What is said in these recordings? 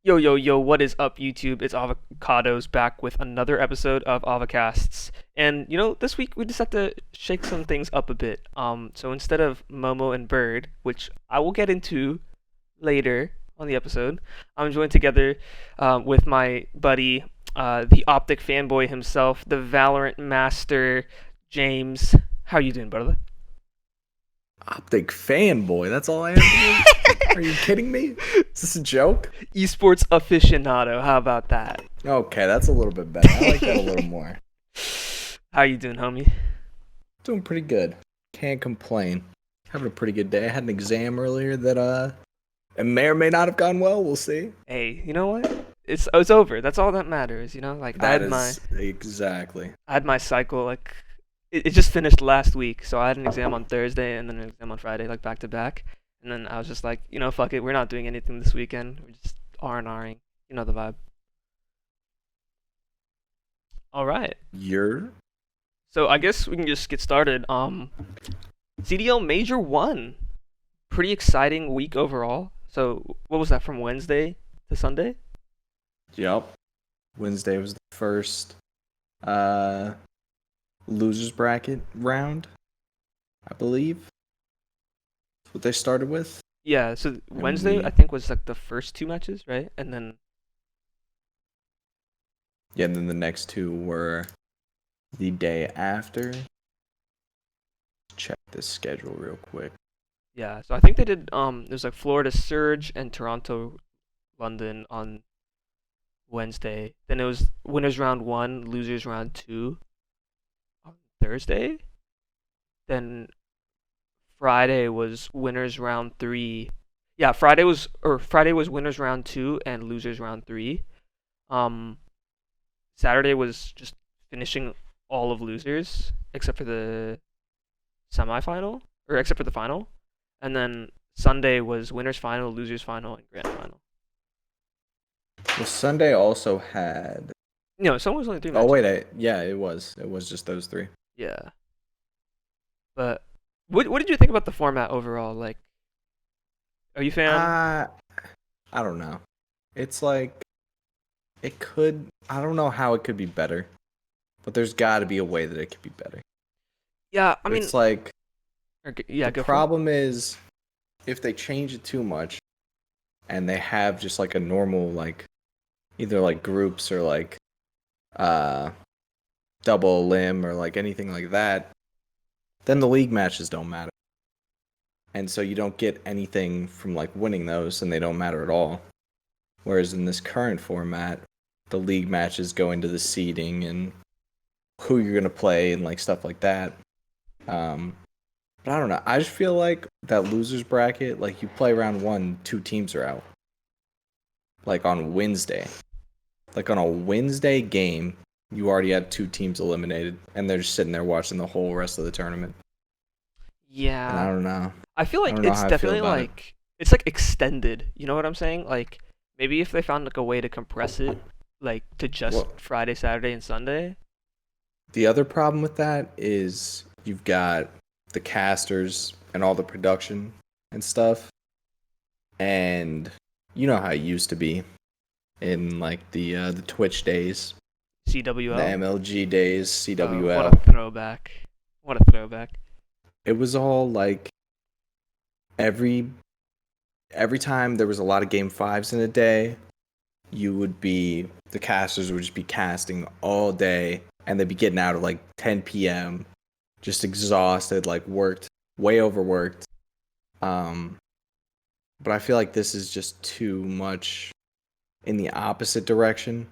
Yo, yo, yo, what is up, YouTube? It's Avocados back with another episode of AvoKasts. And, this week we just have to shake some things up a bit. So instead of Momo and Bird, which I will get into later on the episode, I'm joined together with my buddy, the Optic fanboy himself, the Valorant master, James. How you doing, brother? Optic fanboy. That's all I have to do. Are you kidding me? Is this a joke? Esports aficionado. How about that? Okay, that's a little bit better. I like that a little more. How you doing, homie? Doing pretty good. Can't complain. Having a pretty good day. I had an exam earlier that it may or may not have gone well. We'll see. Hey, you know what? It's over. That's all that matters. Like That is exactly. I had my cycle like it just finished last week, so I had an exam on Thursday and then an exam on Friday, like back to back. And then I was just like, fuck it, we're not doing anything this weekend. We're just R&Ring. You know the vibe. All right. You're So I guess we can just get started. CDL Major 1. Pretty exciting week overall. So what was that, from Wednesday to Sunday? Yep. Wednesday was the first losers bracket round, I believe. That's what they started with. Yeah, so Wednesday we I think was like the first two matches, right? And then Yeah, and then the next two were the day after. Check the schedule real quick. yeah, so I think they did there's like Florida Surge and Toronto London on Wednesday. Then it was winners round 1, losers round 2 on Thursday. Then Friday was winners round 3. Yeah, Friday was winners round 2 and losers round 3. Um Saturday was just finishing all of losers except for the semifinal, or except for the final. And then Sunday was winners final, losers final, and grand final. Well, Sunday also had. No, someone was only 3 Oh matches. wait, yeah, it was. It was just those three. Yeah. But what did you think about the format overall? Like, are you a fan? I don't know. It's like it could. I don't know how it could be better, but there's got to be a way that it could be better. Yeah, I mean, It's like yeah, the go for it. problem is if they change it too much, and they have just like a normal like either like groups or like uh double limb or like anything like that, then the league matches don't matter. And so you don't get anything from like winning those and they don't matter at all. Whereas in this current format, the league matches go into the seeding and who you're gonna play and like stuff like that. But I don't know. I just feel like that losers bracket, like you play round 1, 2 teams are out. Like on Wednesday. Like on a Wednesday game, you already had 2 teams eliminated and they're just sitting there watching the whole rest of the tournament. And I Yeah, don't know. I feel I like don't know it's how I feel definitely about it. like it's like extended. You know what I'm saying? Like maybe if they found like a way to compress it, like to just Well, Friday, Saturday, and Sunday. the other problem with that is you've got the casters and all the production and stuff. And you know how it used to be in like the Twitch days, the CWL. MLG days, What a CWL. throwback! What a throwback! It was all like every every time there was a lot of game fives in a day, the casters would just be casting all day and they'd be getting out at like 10 p.m. just exhausted, like worked, way overworked. Um, but I feel like this is just too much in the opposite direction.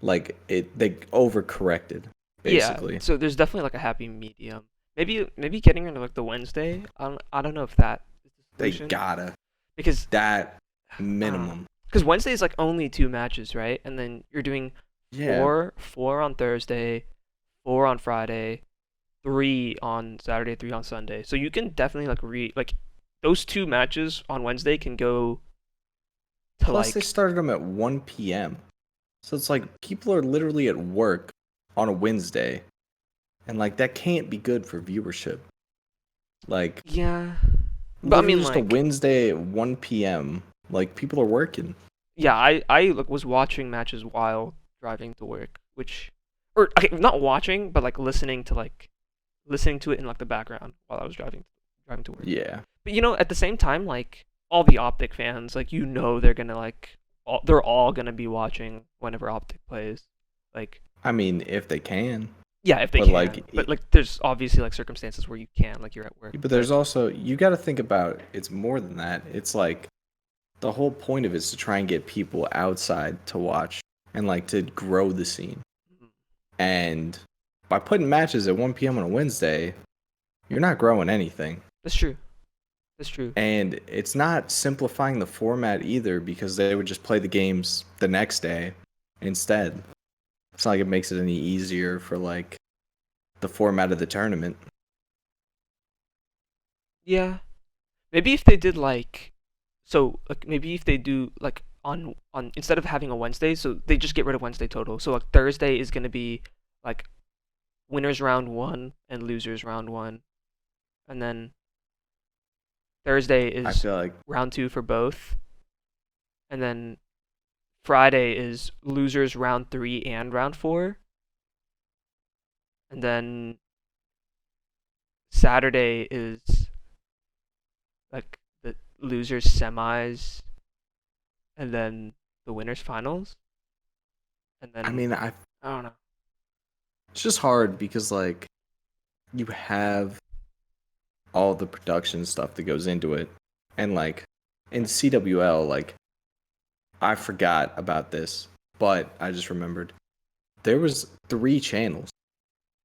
Like they overcorrected, Yeah, basically. so there's definitely like a happy medium. Maybe getting rid of like the Wednesday. I don't know if that is the They solution, gotta because that I don't know. minimum. Because Wednesday is like only 2 matches, right? And then you're doing Yeah. four on Thursday, 4 on Friday, 3 on Saturday, 3 on Sunday. So you can definitely like those 2 matches on Wednesday can go to Plus, they like, started them at 1 p.m. So it's like people are literally at work on a Wednesday, and like that can't be good for viewership. Like yeah. But I literally mean, just a like, Wednesday at 1 p.m. Like people are working. yeah, I like, was watching matches while driving to work, which or okay, not watching, but like listening to it in like the background while I was driving to work. Yeah. But at the same time, like all the Optic fans, like they're gonna they're all gonna be watching whenever Optic plays. Like I mean, if they can. yeah, if they But can. But like there's obviously like circumstances where you can, like you're at work. but there's also you got to think about it's more than that. It's like the whole point of it is to try and get people outside to watch and like to grow the scene. Mhm. And by putting matches at 1 p.m. on a Wednesday, you're not growing anything. That's true. That's true. And it's not simplifying the format either because they would just play the games the next day instead. It's not like it makes it any easier for like the format of the tournament. Yeah. Maybe if they did like maybe if they do like on instead of having a Wednesday, so they just get rid of Wednesday total. So like Thursday is gonna be like winners round one and losers round one, and then Thursday I is feel like round two for both, and then Friday is losers round three and round four, and then Saturday is like the losers semis, and then the winners finals, and I then mean I don't know. it's just hard because like you have all the production stuff that goes into it. And like in CWL, like I forgot about this, but I just remembered there was 3 channels.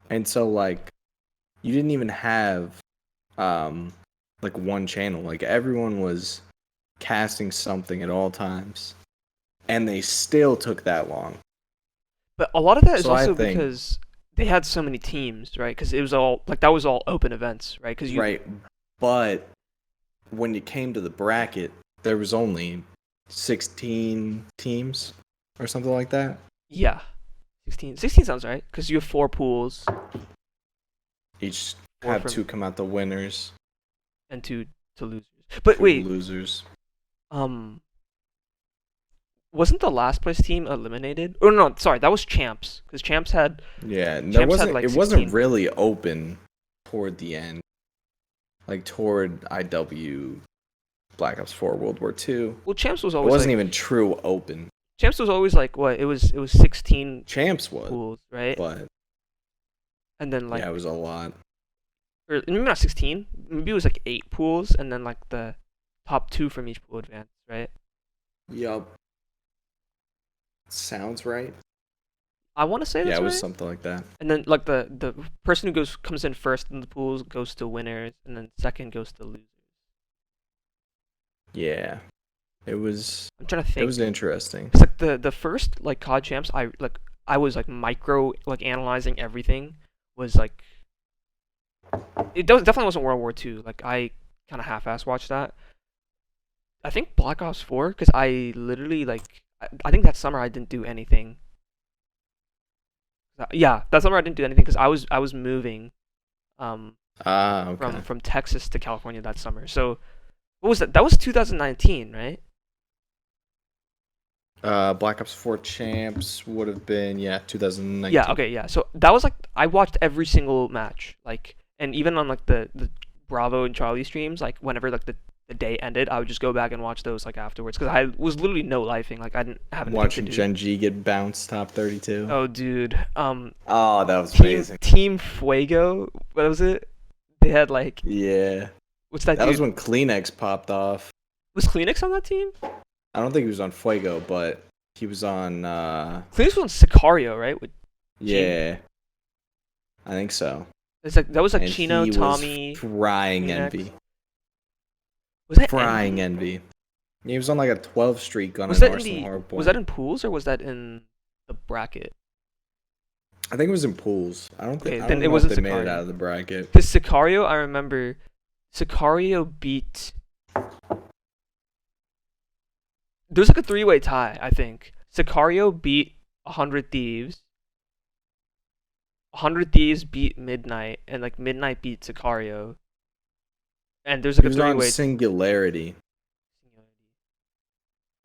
And so like you didn't even have like one channel. Like everyone was casting something at all times. And they still took that long. But a lot of that is So I also think because they had so many teams, right? Because it was all like that was all open events, right? Because right, but when it came to the bracket, there was only 16 teams or something like that. yeah, 16 sounds right. Because you have four pools, Each four have from 2 come out the winners, and two to losers. But 2 wait, losers. um, wasn't the last place team eliminated? Oh no, sorry, that was champs. Because champs had Yeah, there champs had wasn't. like It 16. wasn't really open toward the end, like toward IW, Black Ops 4, World War II. Well, champs was It always wasn't like even true open. champs was always like what? It was 16 Champs was, pools, right? but And then like yeah, it was a lot. or maybe not 16. Maybe it was like 8 pools, and then like the top two from each pool advance, right? Yup. Sounds right. I want to say Yeah, that's it was right. something like that. And then like the person who comes in first in the pools goes to winners, and then second goes to losers. Yeah, it was. I'm trying to It think. was interesting. It's like the first like COD champs. I was like micro like analyzing everything. Was like definitely wasn't World War II. Like I kind of half-ass watched that. I think Black Ops 4 because I literally like I think that summer I didn't do anything. Yeah, that summer I didn't do anything because I was moving um Ah, okay. from Texas to California that summer. So what was that? That was 2019, right? Black Ops 4 champs would have been 2019. Yeah, okay, yeah. So that was like I watched every single match, like, and even on like the Bravo and Charlie streams, like whenever like the day ended, I would just go back and watch those like afterwards because I was literally no lifing, like I didn't have anything Watching to do. Gen G get bounced top 32. Oh, dude, Oh, that was Team amazing. Team Fuego, what was it? They had like Yeah, what's that that dude? was when Kleenex popped off. Was Kleenex on that team? I don't think he was on Fuego, but he was on. Kleenex was on Sicario, right? With Yeah, I think so. it's like that was like And Chino, he Tommy. was frying Kleenex. Envy. Was that Frying Envy? Envy. He was on like a 12 streak on Was an that in Arsenal the hardpoint. was that in pools or was that in the bracket? I think it was in pools. I don't think. Okay, I then don't it know if wasn't they made it Sicario. out of the bracket. Because Sicario, I remember Sicario beat. There was like a three-way tie, I think. Sicario beat 100 Thieves. 100 Thieves beat Midnight, and like Midnight beat Sicario. And there's like He a was on three-way. Singularity.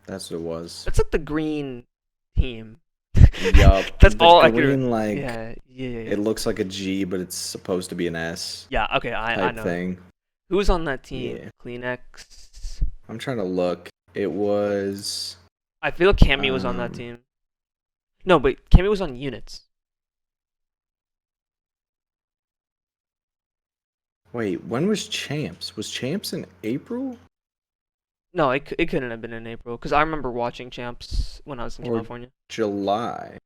That's what it was. That's like the green team. Yup. That's The all I could. green, like, Yeah, yeah, yeah, it yeah. looks like a G, but it's supposed to be an S Yeah, okay, I type know. thing. Who was on that team? Yeah. Kleenex. I'm trying to look. It was. I feel Cammy was on that Um. team. No, but Cammy was on units. Wait, when was Champs? Was Champs in April No, it couldn't have been in April because I remember watching Champs when I was in or California. July?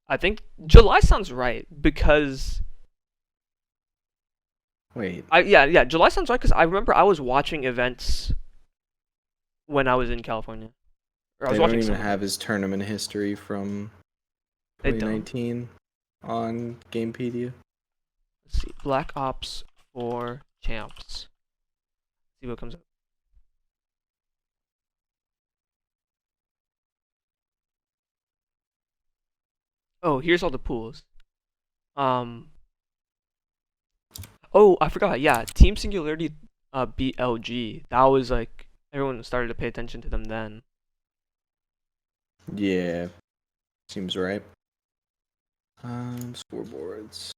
I think July sounds right because Wait, yeah July sounds right because I remember I was watching events when I was in California or I they was don't watching even some have events. his tournament history from They don't. 2019 on Gamepedia. Let's see, Black Ops 4 Champs. See what comes up. Oh, here's all the pools. Um. Oh, I forgot. Yeah, Team Singularity beat LG. That was like everyone started to pay attention to them then. Yeah, seems right. Scoreboards.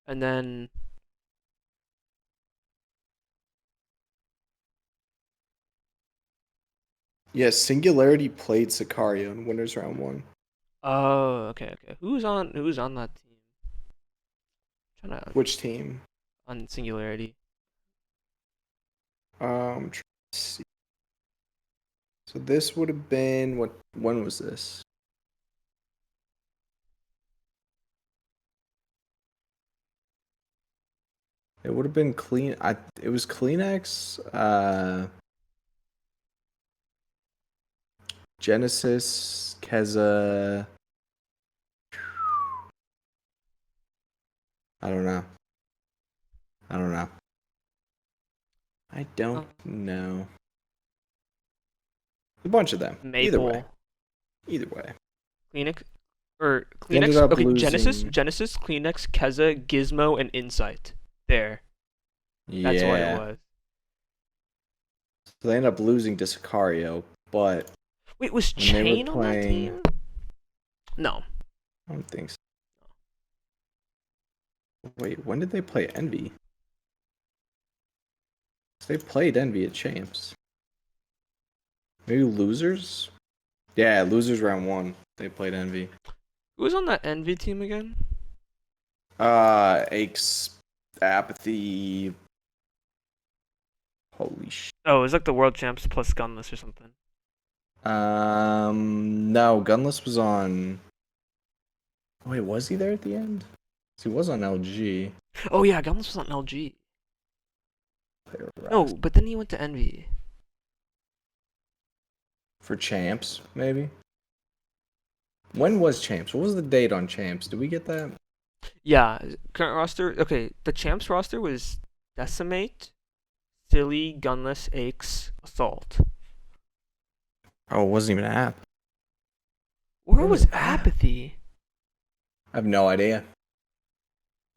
And then Yes, Singularity played Sicario in Winners Round 1. oh, okay. Who's on that team? Trying to Which team? on Singularity. Trying to see. So this would have been what? When was this? It would have been clean. It was Kleenex, Genesis, Keza. I don't know. I don't know. I don't Uh, know. A bunch of them. Either way. Maple, Either way. Kleenex, or They ended Kleenex. up Okay, Genesis, losing. Genesis, Kleenex, Keza, Gizmo, and Insight. There, that's what it Yeah. was. So they ended up losing to Sicario, but Wait, was when they were Chain on that playing, team? No. I don't think so. Wait, when did they play Envy? They played Envy at Champs. Maybe Losers? Yeah, Losers round 1. They played Envy. Who was on that Envy team again? Aches, Apathy. Holy shit. Oh, it was like the World Champs plus Gunless or something. No, Gunless was on. Wait, was he there at the end? He was on LG. Oh yeah, Gunless was on LG. Player No, rest. but then he went to Envy. For Champs, maybe? When was Champs? What was the date on Champs? Did we get that? Yeah, current roster. Okay, the Champs roster was Decimate, Silly, Gunless, Aches, Assault. Oh, it wasn't even an app. Where Where was was Apathy? I have no idea.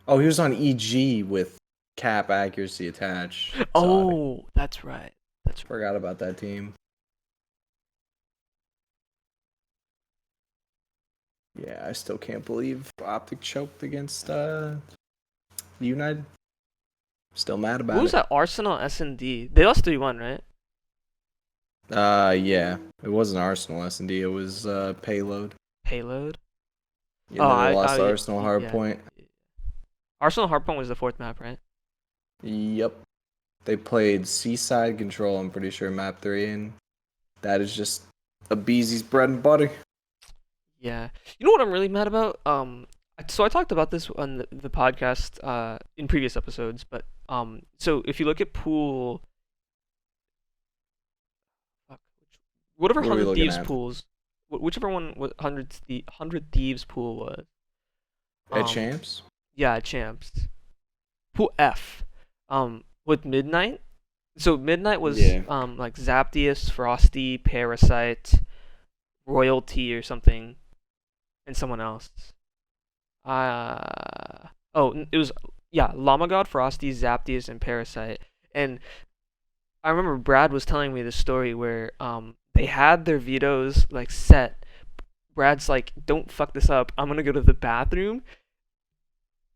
Oh, he was on EG with cap accuracy attached. Exotic. Oh, that's right. That's right. Forgot about that team. Yeah, I still can't believe Optic choked against United. Still mad about Who was it. that? Arsenal S&D. They lost 3-1, right? Yeah, it wasn't Arsenal S&D. It was Payload. Payload. Yeah, Oh, they lost yeah, Arsenal yeah. Hardpoint. Arsenal Hardpoint was the fourth map, right? Yep. They played Seaside Control. I'm pretty sure map 3, and that is just a Beezy's bread and butter. Yeah. You know what I'm really mad about? So I talked about this on the podcast in previous episodes, but so if you look at pool, fuck, whatever What are we Hundred looking Thieves at? pools, whichever one Hundred Thieves pool was. At Champs? Yeah, champs. Pool F, with Midnight. So Midnight was Yeah. like Zapdius, Frosty, Parasite, Royalty or something, and someone else. It was Yeah, Llama God, Frosty, Zapdius, and Parasite. And I remember Brad was telling me this story where they had their vetoes like set. Brad's like, "Don't fuck this up. I'm gonna go to the bathroom."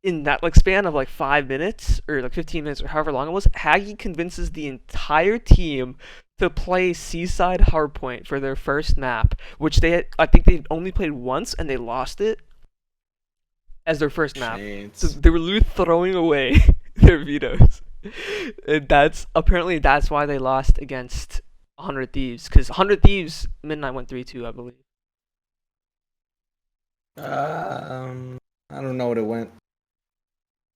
In that like span of like 5 minutes or like 15 minutes or however long it was, Haggy convinces the entire team to play Seaside Hardpoint for their first map, which I think they only played once and they lost it as their first map. So Chance. they were literally throwing away their vetoes. And that's why they lost against 100 Thieves, because 100 Thieves Midnight went 3-2, I believe. I don't know what it went.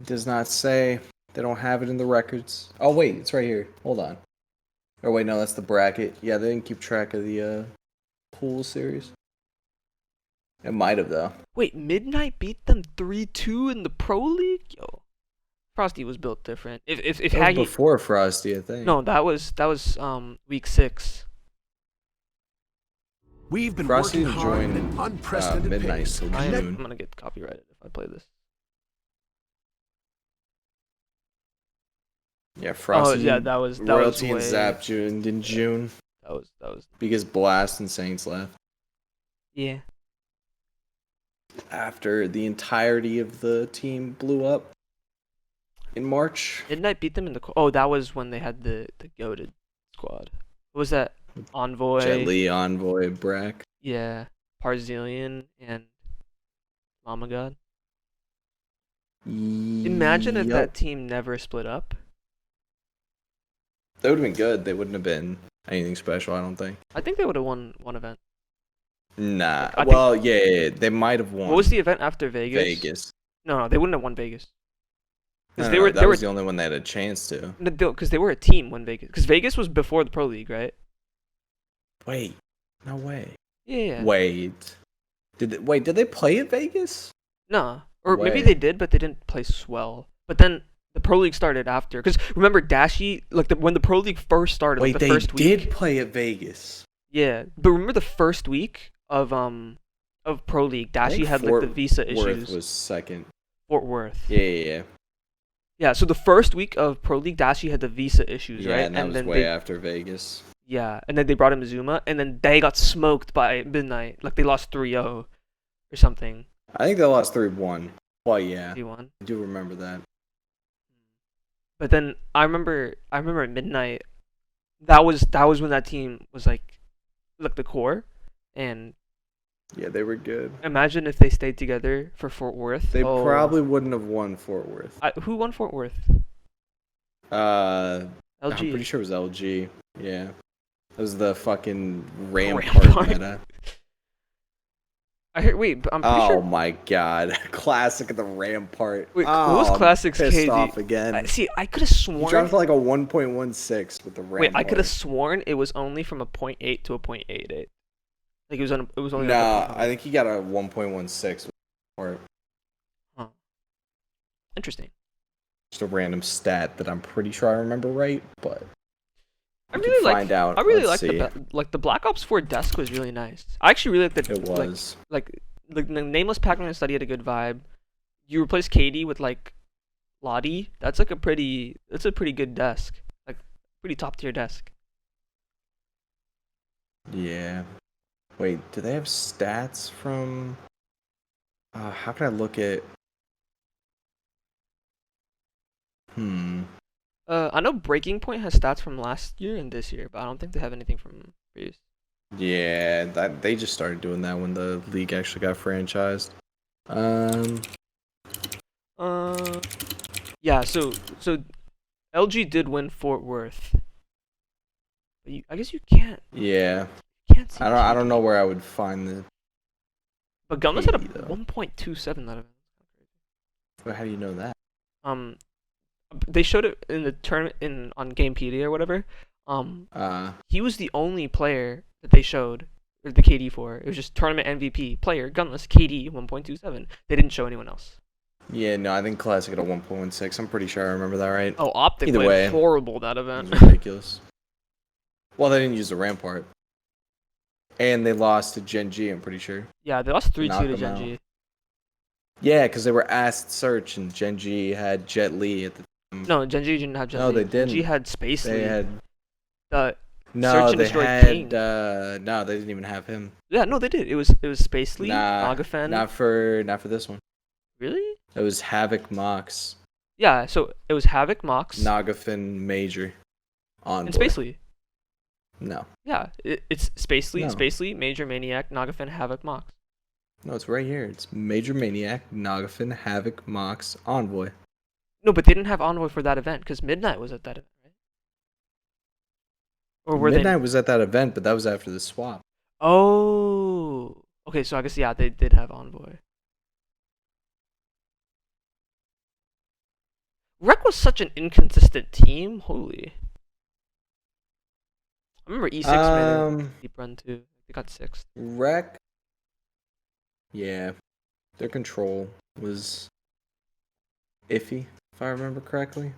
It does not say. They don't have it in the records. Oh wait, it's right here. Hold on. Oh wait, no, that's the bracket. Yeah, they didn't keep track of the pool series. It might have though. Wait, Midnight beat them 3-2 in the Pro League? Yo, Frosty was built different. If That was Haggy before Frosty, I think. No, that was week 6. We've been Frosty working hard at joined an unprecedented Midnight pace. till I'm June. gonna get copyrighted if I play this. Yeah, Frosty. Oh yeah, that was Royalty and way. Zap joined in June That was because Blast and Saints left. yeah. After the entirety of the team blew up in March. Midnight beat them in the. Oh, that was when they had the goated squad. What was that? Envoy. Jet Li, Envoy, Brack. Yeah, Parzillion and Mama God. Imagine if that team never split up. That would have been good. They wouldn't have been anything special, I don't think. I think they would have won one event. Nah. I Well, yeah, they might have won. What was the event after Vegas? Vegas. No, they wouldn't have won Vegas. No, Because no, they were that was the only one they had a chance to. because they were a team when Vegas. Because Vegas was before the Pro League, right? Wait. No way. Yeah. Wait. Did they play at Vegas? Nah. Or maybe Way. they did, but they didn't play swell. But then the Pro League started after. Because remember, Dashi, like when the Pro League first started, Wait, like the they first did week. play at Vegas. Yeah, but remember the first week of Pro League, I Dashi think had Fort like the visa Worth issues. was second. Fort Worth. Yeah. Yeah, so the first week of Pro League, Dashi had the visa issues, Yeah, right? and that was then way after Vegas. Yeah, and then they brought in Zuma, and then they got smoked by Midnight. Like they lost 3-0 or something. I think they lost 3-1. Well, yeah. 3-1. I do remember that. But then I remember at Midnight, that was when that team was like the core, and Yeah, they were good. imagine if they stayed together for Fort Worth. They probably wouldn't have won Fort Worth. Who won Fort Worth? I'm LG. pretty sure it was LG. Yeah. It was the fucking Rampart. Rampart meta. I heard. Wait, but I'm pretty Oh sure. my god. Classic of the Rampart. Wait, oh, what was Classic's I'm pissed KD? off again. See, I could have He sworn. dropped to like a 1.16 with the Rampart. Wait, I could have sworn it was only from a 0.8 to a 0.88. Like it was only. Nah, I think he got a 1.16 with Rampart. Huh. Interesting. Just a random stat that I'm pretty sure I remember right, but I we can really find out. I really Let's like the Black Ops 4 desk was really nice. I actually really liked the It was. like the Nameless Pac-Man study had a good vibe. You replace Katie with like Lottie. That's a pretty good desk. Like pretty top tier desk. Yeah. Wait, do they have stats from? How can I look at? I know Breaking Point has stats from last year and this year, but I don't think they have anything from previous. Yeah, they just started doing that when the league actually got franchised. Yeah. So LG did win Fort Worth. But I guess you can't. Yeah, Can't see. I don't know where I would find the. But Gunless had a 80 though. 1.27 out of it. How do you know that? They showed it in the tournament on Gamepedia or whatever. He was the only player that they showed the KD for. It was just tournament MVP player Gunless KD 1.27. They didn't show anyone else. Yeah, no, I think Classic at a 1.16. I'm pretty sure I remember that right. Oh, Optic Either played way, horrible that It event. was ridiculous. Well, they didn't use the Rampart, and they lost to Gen G. I'm pretty sure. Yeah, they lost 3-2 to Knocked them Gen out. G. Yeah, because they were asked search, and Genji had Jet Li at the time. No, Genji didn't have Jet No, Li. they Genji didn't. had Space They Lee. had The Search no, and they Destroy had King. no, they didn't even have him. Yeah, no, they did. It was Space Lee, Nah, Nagafen. not for this one. Really? It was Havoc Mox, Yeah. So it was Havoc, Mox, Nagafen Major, and Envoy. Space Lee. No, Yeah, it's Space Lee, no, Space Lee, Major Maniac, Nagafen, Havoc, Mox. no. It's right here. It's Major Maniac, Nagafen, Havoc, Mox, Envoy. No, but they didn't have Envoy for that event because Midnight was at that event, right? Or were they? Midnight was at that event, but that was after the swap. Oh. Okay, so I guess yeah, they did have Envoy. Rec was such an inconsistent team. Holy. I remember E6 made a deep run too. They got sixth. Rec. Yeah, their control was iffy, if I remember correctly.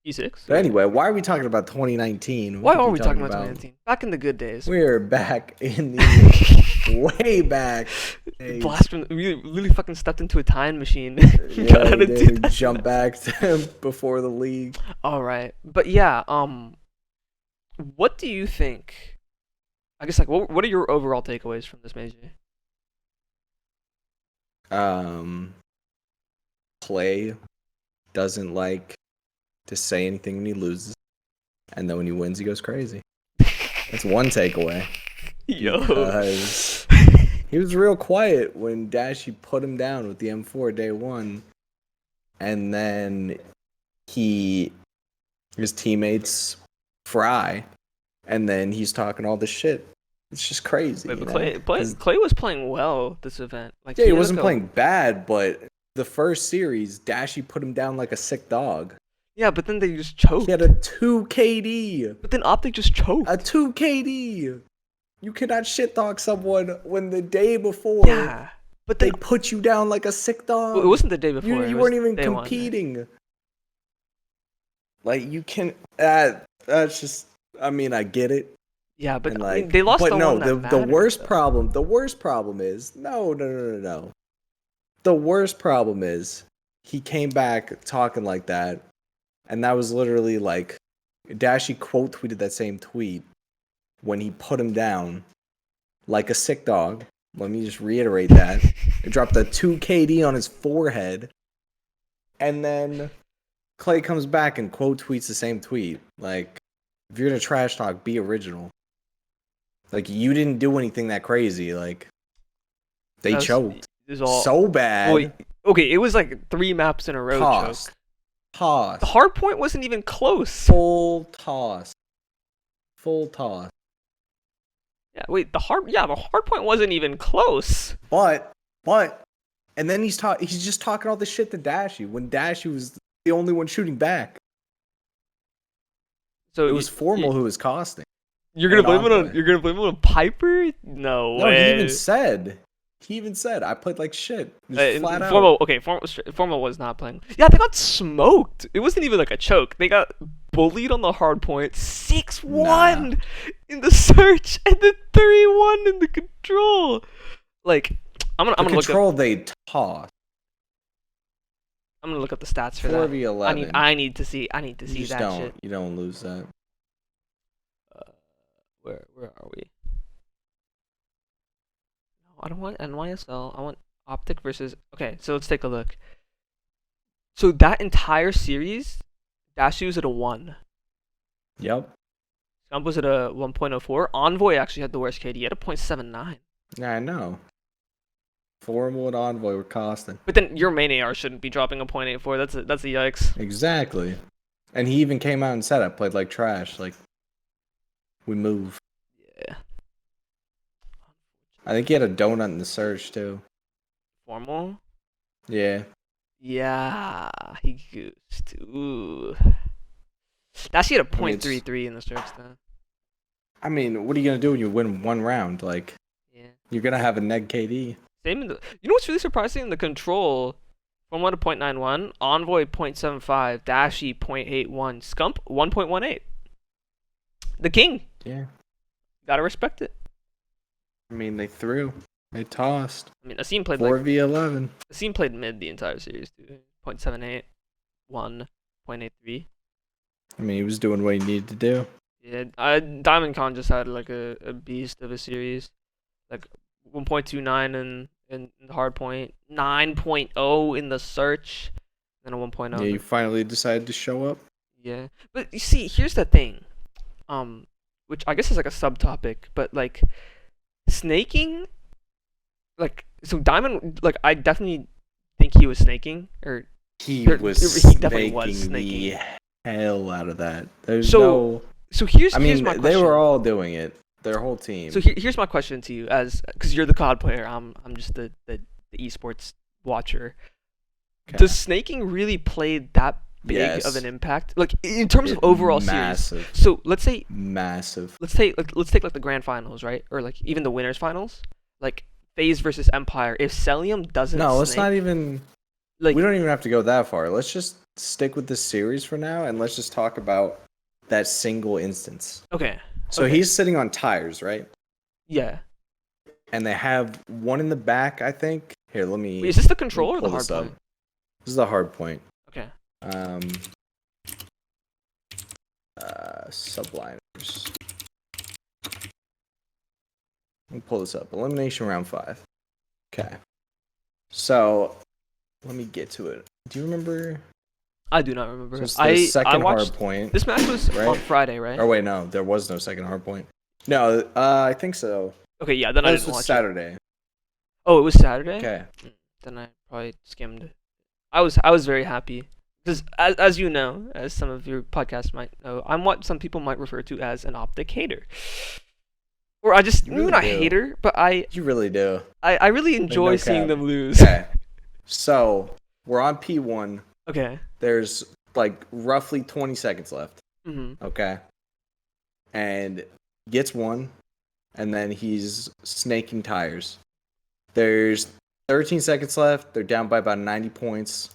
E6. But anyway, why are we talking about 2019? Why are we talking about 2019? Back in the good days. We're back in the way back. days. Blast from we really fucking stepped into a time machine. Yeah, we did jump back to before the league. All right, but yeah, what do you think? I guess like what are your overall takeaways from this major? Clay doesn't like to say anything when he loses, and then when he wins, he goes crazy. That's one takeaway. Yo, because he was real quiet when Dashy put him down with the M4 day one, and then his teammates fry, and then he's talking all this shit. It's just crazy. wait, but Clay was playing well this event. Like Yeah, he wasn't playing bad, but the first series, Dashy put him down like a sick dog. Yeah, but then they just choked. He had a 2 KD. But then Optic just choked. A 2 KD. You cannot shit talk someone when the day before but they put you down like a sick dog. Well, it wasn't the day before. You weren't even competing. Like you can. That's just. I mean, I get it. Yeah, but like, I mean, they lost. But the no, one that the mattered, worst though. problem. The worst problem is no. The worst problem is he came back talking like that, and that was literally like Dashy quote tweeted that same tweet when he put him down like a sick dog. Let me just reiterate that. It dropped a 2 KD on his forehead, and then Clay comes back and quote tweets the same tweet. Like, if you're gonna trash talk, be original. Like, you didn't do anything that crazy. Like, they choked so bad. Well, okay, it was like 3 maps in a row. Toss. The hard point wasn't even close. Full toss. Yeah, wait, the hard point wasn't even close. But, and then he's just talking all this shit to Dashy when Dashy was the only one shooting back. So it was Formal who was costing. You're gonna blame it on Piper? No way. No, he even said I played like shit. Flat out. Formal was not playing. Yeah, they got smoked. It wasn't even like a choke. They got bullied on the hard point, 6-1 in the search, and then 3-1 in the control. Like, I'm gonna control look up. They toss. I'm gonna look up the stats for 4v11. that. I need to see that shit. You don't lose that. Where are we? No, I don't want NYSL. I want Optic versus. Okay, so let's take a look. So that entire series, Dashy was at a 1. Yep. Scump was at a 1.04. Envoy actually had the worst KD. He had a 0.79. Yeah, I know. Formal and Envoy were costing. But then your main AR shouldn't be dropping a 0.84. That's a yikes. Exactly. And he even came out and said I played like trash. Like, we move. Yeah. I think he had a donut in the search too. Formal? Yeah. Yeah, he goosed. Ooh. Dashy had a 0.33 in the search then. I mean, what are you gonna do when you win one round? Like, you're gonna have a neg KD. Same in the. You know what's really surprising? In the control, from 1 to 0.91, Envoy 0.75, Dashy 0.81, Scump 1.18. The king. Yeah. Gotta respect it. I mean, they threw. They tossed. I mean, Asim played 4v11. Asim played mid the entire series too. 0.78, 1, 0.83. I mean, he was doing what he needed to do. Yeah, Diamond Con just had like a beast of a series, like 1.29 in the hard point, 9.0 in the search, and a 1.0. Yeah, you finally decided to show up. Yeah, but you see, here's the thing, which I guess is like a subtopic, but like snaking, like so Diamond, like I definitely think he was snaking, or He there- was he definitely was snaking snaking. the hell out of that. There's So no. so here's I here's mean, my they question. were all doing it. Their whole team. So here's my question to you, as because you're the COD player, I'm just the esports watcher. Okay. Does snaking really play that big of Yes. an impact, like in terms of overall series? Massive. So let's say Massive. let's take like the grand finals, right, or like even the winners finals, like FaZe versus Empire. If Celium doesn't No, let's snake, not even. like We don't even have to go that far. Let's just stick with this series for now, and let's just talk about that single instance. okay, So okay. he's sitting on tires, right? Yeah. And they have one in the back, I think. Here, let me. Wait, is this the let me control or the pull hard this up. point? This is the hard point. Okay. Subliners. Let me pull this up. Elimination round 5. Okay. So, let me get to it. Do you remember? I do not remember. So it's the I second watched hard point. this match was right? on Friday, right? Or wait, no, there was no second hard point. No, I think so. Okay, yeah. Then I This didn't was watch it. Saturday. Oh, it was Saturday. Okay. Then I probably skimmed it. I was very happy because as you know, as some of your podcasts might know, I'm what some people might refer to as an optic hater, or I just You really not do. hater, but I You really do. really enjoy no seeing cap. them lose. Okay. So, we're on P1. Okay. There's like roughly 20 seconds left. Mm-hmm. Okay. And gets one, and then he's snaking tires. There's 13 seconds left. They're down by about 90 points.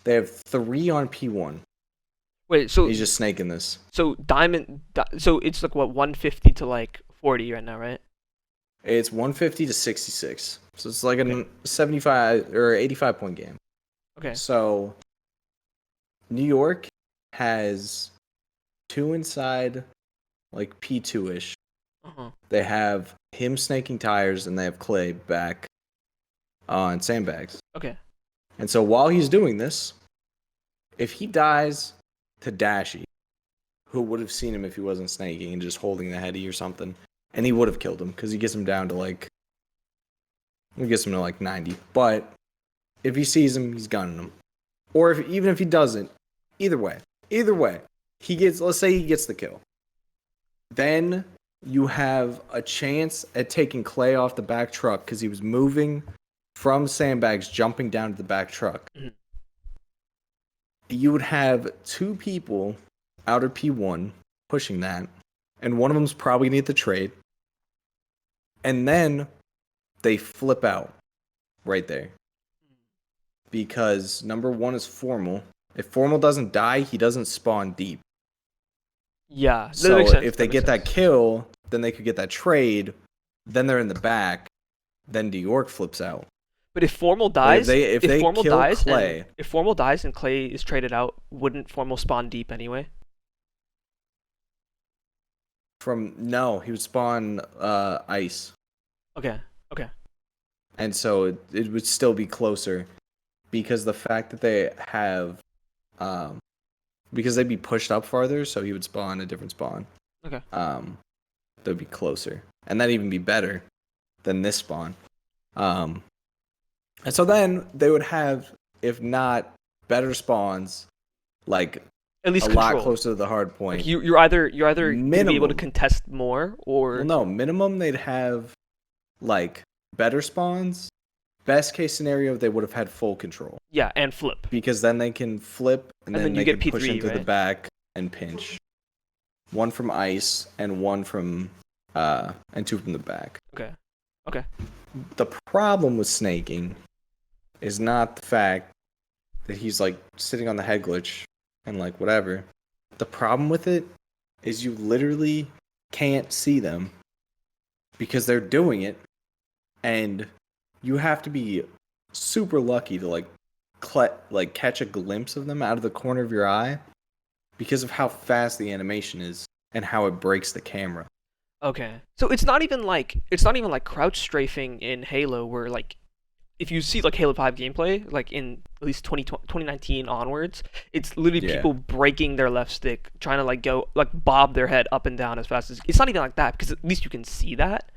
They have 3 on P1. Wait, so He's just snaking this. so so it's like what 150 to like 40 right now, right? It's 150 to 66. So it's like Okay. a 75 or 85 point game. Okay. So New York has 2 inside, like P2 ish. Uh-huh. They have him snaking tires, and they have Clay back on sandbags. Okay. And so while he's doing this, if he dies to Dashy, who would have seen him if he wasn't snaking and just holding the heady or something, and he would have killed him because he gets him down to like, he gets him to like 90. But if he sees him, he's gunning him. Or even if he doesn't, either way, he gets. Let's say he gets the kill. Then you have a chance at taking Clay off the back truck because he was moving from sandbags, jumping down to the back truck. Mhm. You would have 2 people out of P1 pushing that, and one of them's probably going to get the trade. And then they flip out right there. Because number 1 is Formal. If Formal doesn't die, he doesn't spawn deep. Yeah. That So makes sense. if they That get makes that sense. kill, then they could get that trade. Then they're in the back. Then New York flips out. But if Formal But dies, if they Formal kill dies, Clay, and if Formal dies and Clay is traded out, wouldn't Formal spawn deep anyway? no, he would spawn ice, Okay. Okay. and so it would still be closer because the fact that they have, because they'd be pushed up farther, so he would spawn a different spawn. Okay. They'd be closer, and that'd even be better than this spawn. And so then they would have, if not better spawns, like At least a control. lot closer to the hard point. Like you're either gonna be able to Minimum. contest more, or Well, no, minimum they'd have like better spawns. Best case scenario, they would have had full control yeah, and flip. because then they can flip and, And then they you get can push P3, into the right? back and pinch. 1 from ice and 1 from and 2 from the back. Okay. Okay. The problem with snaking is not the fact that he's like sitting on the head glitch and like whatever. The problem with it is you literally can't see them because they're doing it and you have to be super lucky to like catch a glimpse of them out of the corner of your eye because of how fast the animation is and how it breaks the camera. Okay. So it's not even like crouch strafing in Halo where like if you see like Halo 5 gameplay, like in at least 2019 onwards, it's literally Yeah, people breaking their left stick, trying to like go like bob their head up and down as fast as. It's not even like that because at least you can see that,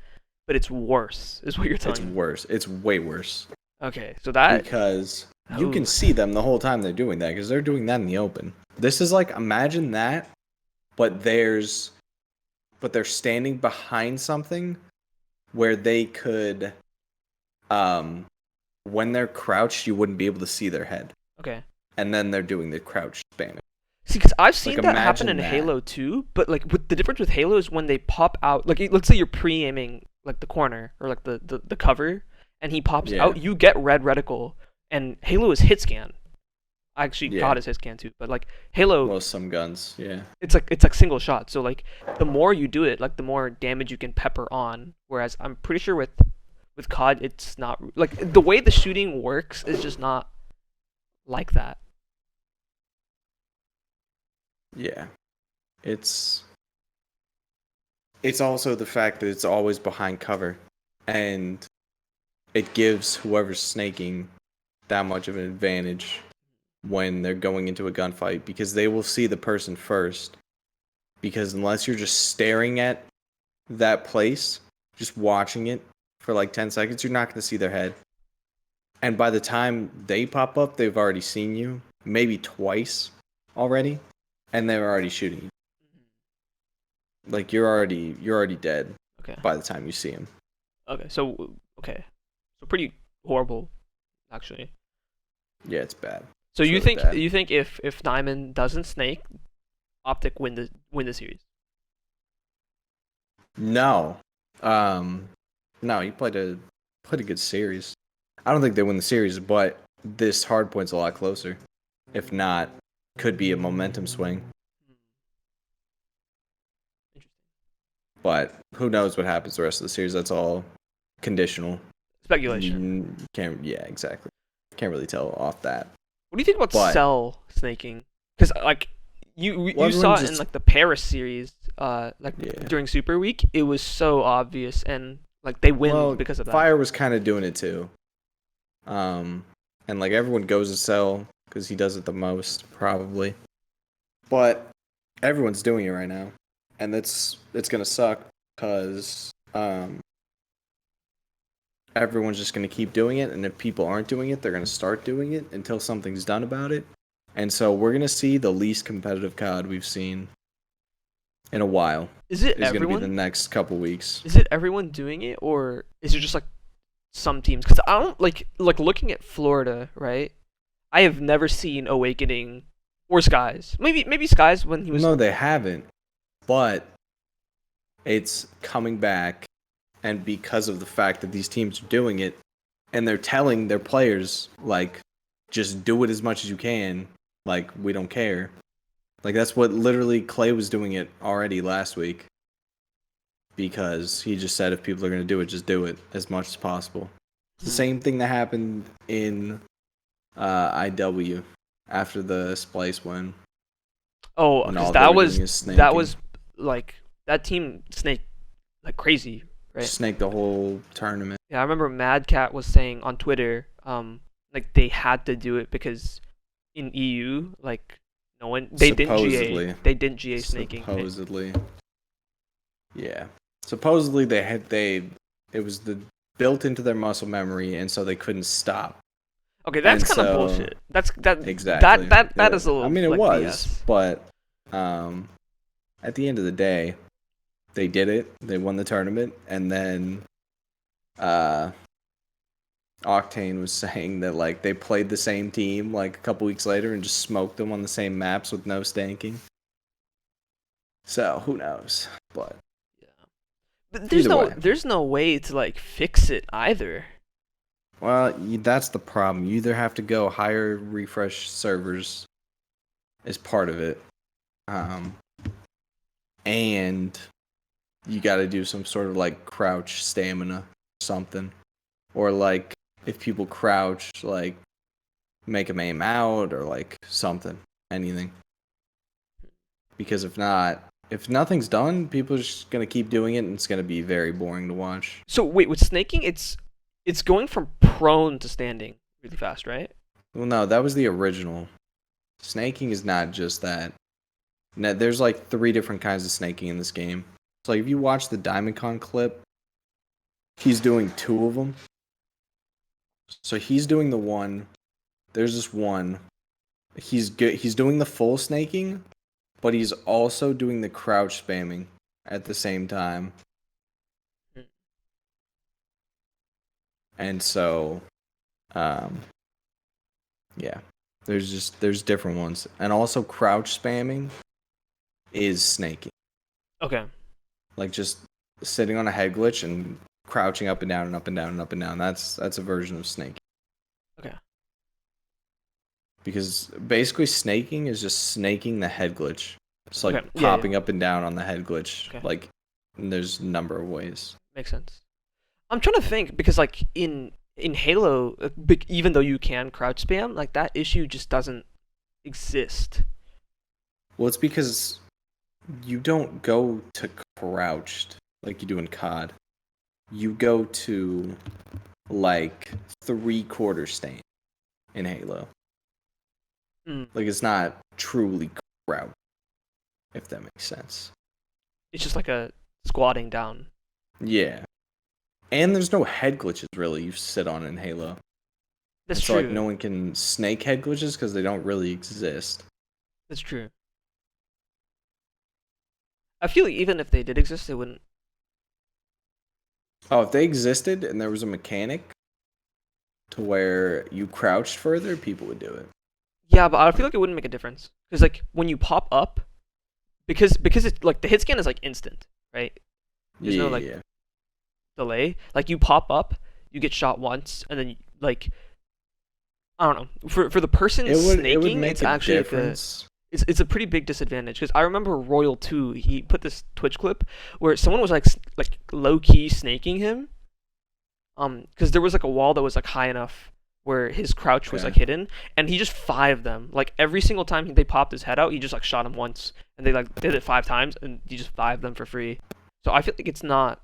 but it's worse, is what you're it's telling me. worse. It's way worse Okay, so that. because you can Oh, see them the whole time they're doing that because they're doing that in the open. This is like imagine that, but they're standing behind something where they could um when they're crouched you wouldn't be able to see their head. okay. And then they're doing the crouch spamming. See, because I've Like seen that happen in imagine that. Halo 2, but like with the difference with Halo is when they pop out. Like, let's say you're pre-aiming like the corner or like the cover, and he pops Yeah. out. You get red reticle, and Halo is hit scan. I actually Yeah. got his hit scan too, but like Halo, Well, some guns, yeah. it's like single shot. So like the more you do it, like the more damage you can pepper on. Whereas I'm pretty sure with COD, it's not like the way the shooting works is just not like that. Yeah. It's also the fact that it's always behind cover and it gives whoever's snaking that much of an advantage when they're going into a gunfight because they will see the person first because unless you're just staring at that place, just watching it for like 10 seconds, you're not going to see their head. And by the time they pop up, they've already seen you, maybe twice already, and they're already shooting you. Like you're already dead Okay. by the time you see him. Okay. So pretty horrible, actually. Yeah, it's bad. So It's really bad. you think if Diamond doesn't snake, Optic win the series? No, no, he played a good series. I don't think they win the series, but this hard point's a lot closer. If not, could be a momentum swing. Interesting. But who knows what happens the rest of the series? That's all conditional. Speculation. You can't. Yeah, exactly. Can't really tell off that. What do you think about But Cell snaking? Because like you saw it in like the Paris series, like yeah. during Super Week, it was so obvious and like they win Well, because of that. Fire was kind of doing it too. And like everyone goes to Cell because he does it the most probably. But everyone's doing it right now, and it's gonna suck because everyone's just gonna keep doing it, and if people aren't doing it, they're gonna start doing it until something's done about it. And so we're gonna see the least competitive COD we've seen in a while. Is it Is gonna be the everyone? next couple weeks. Is it everyone doing it, or is it just like some teams? Because I don't like looking at Florida, right? I have never seen Awakening or Skies. Maybe Skies when he was. No, they haven't, but it's coming back, and because of the fact that these teams are doing it, and they're telling their players like, just do it as much as you can. Like we don't care. Like that's what literally Clay was doing it already last week. Because he just said if people are gonna do it, just do it as much as possible. It's the same thing that happened in IW after the Splice win. Oh, When because all they were doing is snaking. that was like that team snaked like crazy, right? Snake the whole tournament. Yeah, I remember Mad Cat was saying on Twitter, like they had to do it because in EU, like no one Supposedly. they didn't GA snaking. Supposedly. Yeah. Supposedly it was built into their muscle memory and so they couldn't stop. Okay, that's And kind of so- bullshit. That Exactly. that is a little. I mean it like, was, BS. but at the end of the day, they did it. They won the tournament and then Octane was saying that like they played the same team like a couple weeks later and just smoked them on the same maps with no stanking. So who knows? But Yeah. But Either way. there's no way to like fix it either. well, that's the problem. You either have to go higher refresh servers as part of it, and you got to do some sort of like crouch stamina or something. or like if people crouch, like make them aim out or like something, anything. Because if not, if nothing's done, people are just gonna keep doing it, and it's gonna be very boring to watch. So wait, with snaking, it's going from prone to standing really fast, right? Well, no, that was the original. Snaking is not just that. No, there's like 3 different kinds of snaking in this game. So like if you watch the Diamondcon clip, he's doing 2 of them. So he's doing the one. There's this one. He's good. He's doing the full snaking, but he's also doing the crouch spamming at the same time. And so, um, yeah, there's different ones, and also crouch spamming is snaking, Okay. like just sitting on a head glitch and crouching up and down and up and down and up and down. That's a version of snaking. Okay. Because basically snaking is just snaking the head glitch. It's like Okay. popping up and down on the head glitch. Okay. Like, and there's a number of ways. Makes sense. I'm trying to think because like in Halo, even though you can crouch spam, like that issue just doesn't exist. Well, it's because you don't go to crouched like you do in COD. You go to like 3/4 stand in Halo. Mm. Like it's not truly crouched, if that makes sense. It's just like a squatting down. Yeah. And there's no head glitches really you sit on in Halo. That's So true. like no one can snake head glitches because they don't really exist. That's true. I feel like even if they did exist, they wouldn't. Oh, if they existed and there was a mechanic to where you crouched further, people would do it. Yeah, but I feel like it wouldn't make a difference because like when you pop up, because it's like the hit scan is like instant, right? There's no like Yeah. delay. Like you pop up, you get shot once, and then like I don't know. For the person It would snaking, make it's a actually like difference. it's a pretty big disadvantage because I remember Royal 2, he put this Twitch clip where someone was like low key snaking him, because there was like a wall that was like high enough where his crouch was Okay. like hidden, and he just fived them. Like every single time they popped his head out, he just like shot him once, and they like did it 5 times, and he just fived them for free. So I feel like it's not,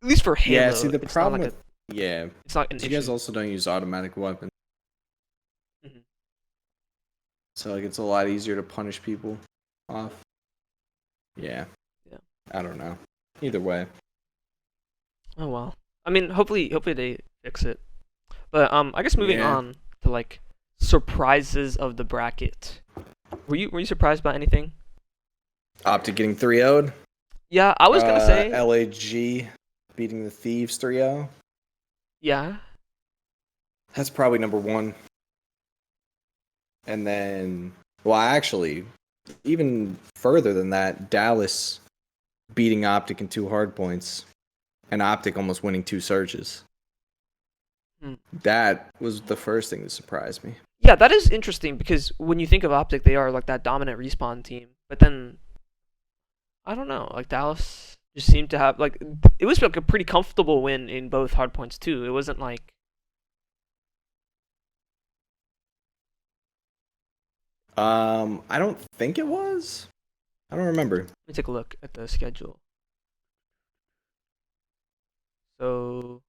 at least for Halo, Yeah, see the it's problem not like with yeah, it's not an you guys issue. also don't use automatic weapons. Mhm. So like it's a lot easier to punish people off. Yeah. Yeah. I don't know. Either way. Oh well. I mean, hopefully they fix it. But I guess moving Yeah. on to like surprises of the bracket. Were you surprised by anything? Optic getting 3-0'd. Yeah, I was gonna say LAG beating the Thieves 3-0. yeah. That's probably number 1. And then, well, actually, even further than that, Dallas beating Optic in 2 hardpoints, and Optic almost winning 2 searches. Hmm. That was the first thing that surprised me. Yeah, that is interesting because when you think of Optic, they are like that dominant respawn team. But then I don't know, like Dallas just seemed to have like it was like a pretty comfortable win in both hardpoints too. It wasn't like I don't think it was. I don't remember. let me take a look at the schedule. So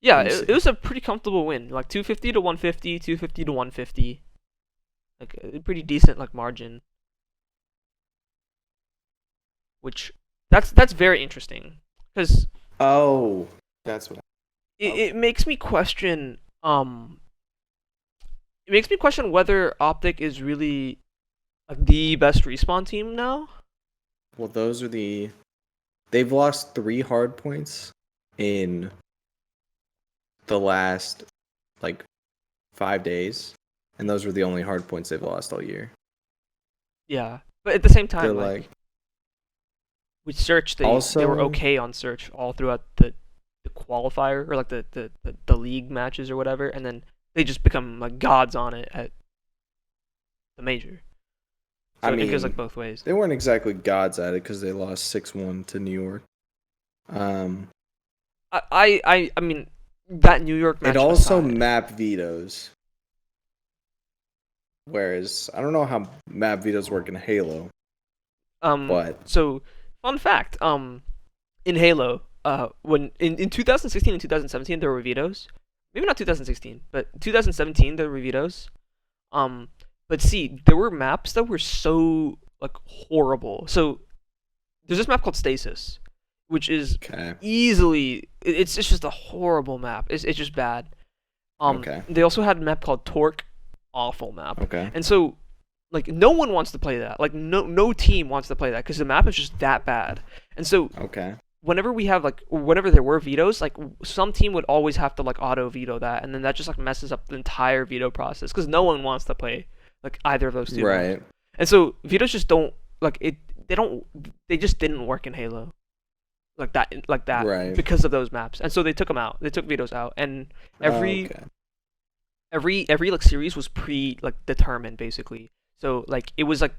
yeah, Let me it see. was a pretty comfortable win, like 250 to 150, 250 to 150, like a pretty decent like margin. Which that's very interesting because Oh, that's what. it makes me question it makes me question whether Optic is really like the best respawn team now. Well, those are the. They've lost 3 hardpoints in the last like 5 days, and those were the only hardpoints they've lost all year. Yeah, but at the same They're time, like with Search, they were also okay on Search all throughout the qualifier or like the league matches or whatever, and then they just become like gods on it at the major. I So it goes like mean, both ways. they weren't exactly gods at it because they lost 6-1 to New York. Um, I mean, that New York it match also aside, map vetoes, whereas I don't know how map vetoes work in Halo, but so fun fact, in Halo, when in 2016 and 2017 there were vetoes, maybe not 2016, but 2017 there were vetoes. Um, but see, there were maps that were so like horrible. So there's this map called Stasis, which is okay, easily it's just a horrible map. It's just bad. okay, They also had a map called Torque, awful map, okay, and so like no one wants to play that. Like no team wants to play that because the map is just that bad. And so okay, whenever we have like whenever there were vetoes, like some team would always have to like auto veto that, and then that just like messes up the entire veto process because no one wants to play like either of those two maps. right, And so vetoes just don't like it. They don't. They just didn't work in Halo like that right, because of those maps. And so they took them out. They took vetoes out, and every okay, every like series was pre like determined basically. So like it was like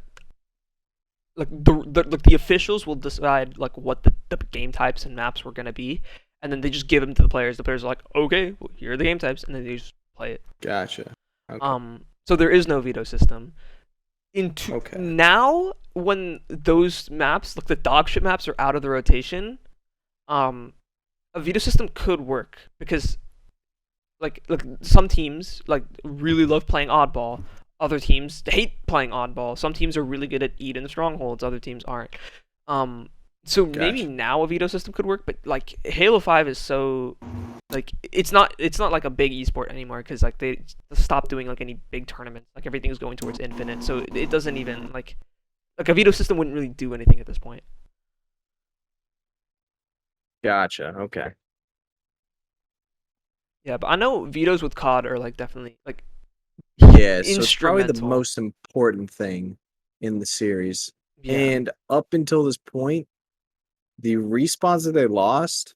the officials will decide like what the game types and maps were gonna be, and then they just give them to the players. The players are like, okay, well, here are the game types, and then they just play it. gotcha, okay, So there is no veto system. Into okay, now when those maps, like the dogship maps, are out of the rotation, a veto system could work because like some teams like really love playing oddball. Other teams hate playing oddball. Some teams are really good at Eden strongholds. Other teams aren't. Um, so maybe gotcha. now a veto system could work, but like Halo 5 is so like it's not like a big esport anymore because like they stopped doing like any big tournaments. Like everything's going towards infinite, so it doesn't even like a veto system wouldn't really do anything at this point. Gotcha. Okay. Yeah, but I know vetoes with COD are like definitely like Yeah, so it's probably the instrumental. most important thing in the series. Yeah. And up until this point, the respawns that they lost,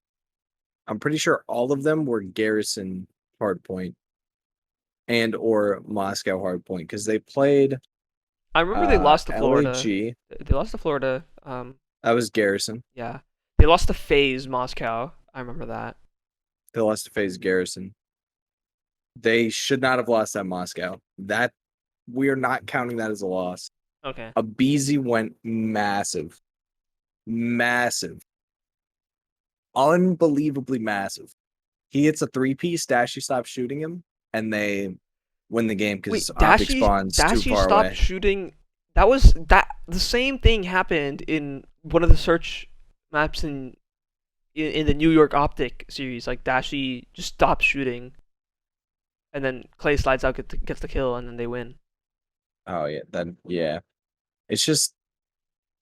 I'm pretty sure all of them were Garrison Hardpoint and or Moscow Hardpoint because they played I remember they lost to Florida. LAG. They lost to Florida. That was Garrison. Yeah. They lost to FaZe Moscow. I remember that. They lost to FaZe Garrison. They should not have lost at Moscow. That we are not counting that as a loss. Okay. Abizi went massive. Massive. Unbelievably massive. He hits a 3-piece, Dashy stops shooting him, and they win the game Wait, because Optic spawn's too Dashi far stopped away. shooting. That was that the same thing happened in one of the search maps in the New York Optic series. Like Dashi just stopped shooting, and then Clay slides out gets the kill, and then they win. Oh yeah, then yeah. It's just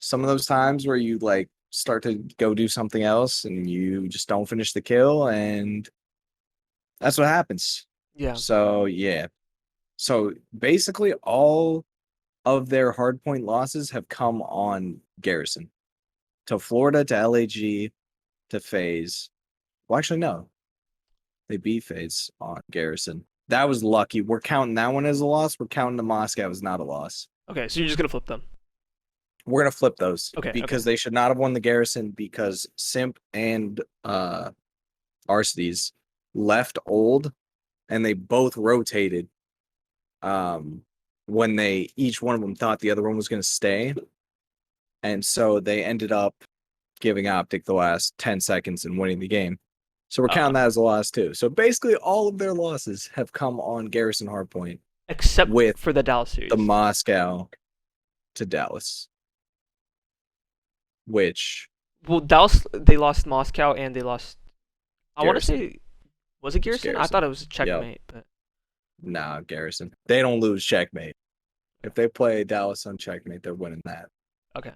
some of those times where you like start to go do something else and you just don't finish the kill, and that's what happens. Yeah. So yeah. So basically all of their hardpoint losses have come on Garrison. To Florida, to LAG, to FaZe. Well, actually, no. They beat FaZe on Garrison. That was lucky. We're counting that one as a loss. We're counting the Moscow as not a loss. Okay, so you're just gonna flip them. We're gonna flip those Okay. Okay. because they should not have won the Garrison because Simp and Arcides left old and they both rotated when they each one of them thought the other one was gonna stay. And so they ended up giving Optic the last 10 seconds and winning the game. So we're counting that as a loss too. So basically all of their losses have come on Garrison Hardpoint Except with for the Dallas series. the Moscow to Dallas. Which Well, Dallas they lost Moscow and they lost. I want to Garrison. say, was it Garrison? I Garrison. thought it was a checkmate, but Nah, Garrison. They don't lose checkmate. If they play Dallas on checkmate, they're winning that. okay.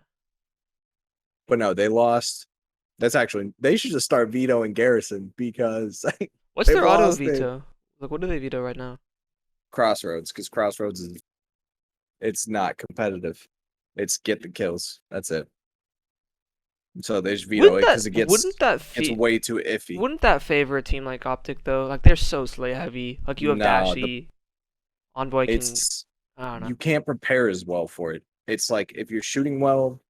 But no, they lost. That's actually they should just start vetoing Garrison because What's they've their auto lost it. veto? Like, what do they veto right now? Crossroads, because Crossroads is it's not competitive. It's get the kills. That's it. So they just veto it because it's way too iffy. Wouldn't that favor a team like Optic though? Like they're so slay heavy. Like you have No, Dashi, Envoy can. it's I don't know. you can't prepare as well for it. It's like if you're shooting well,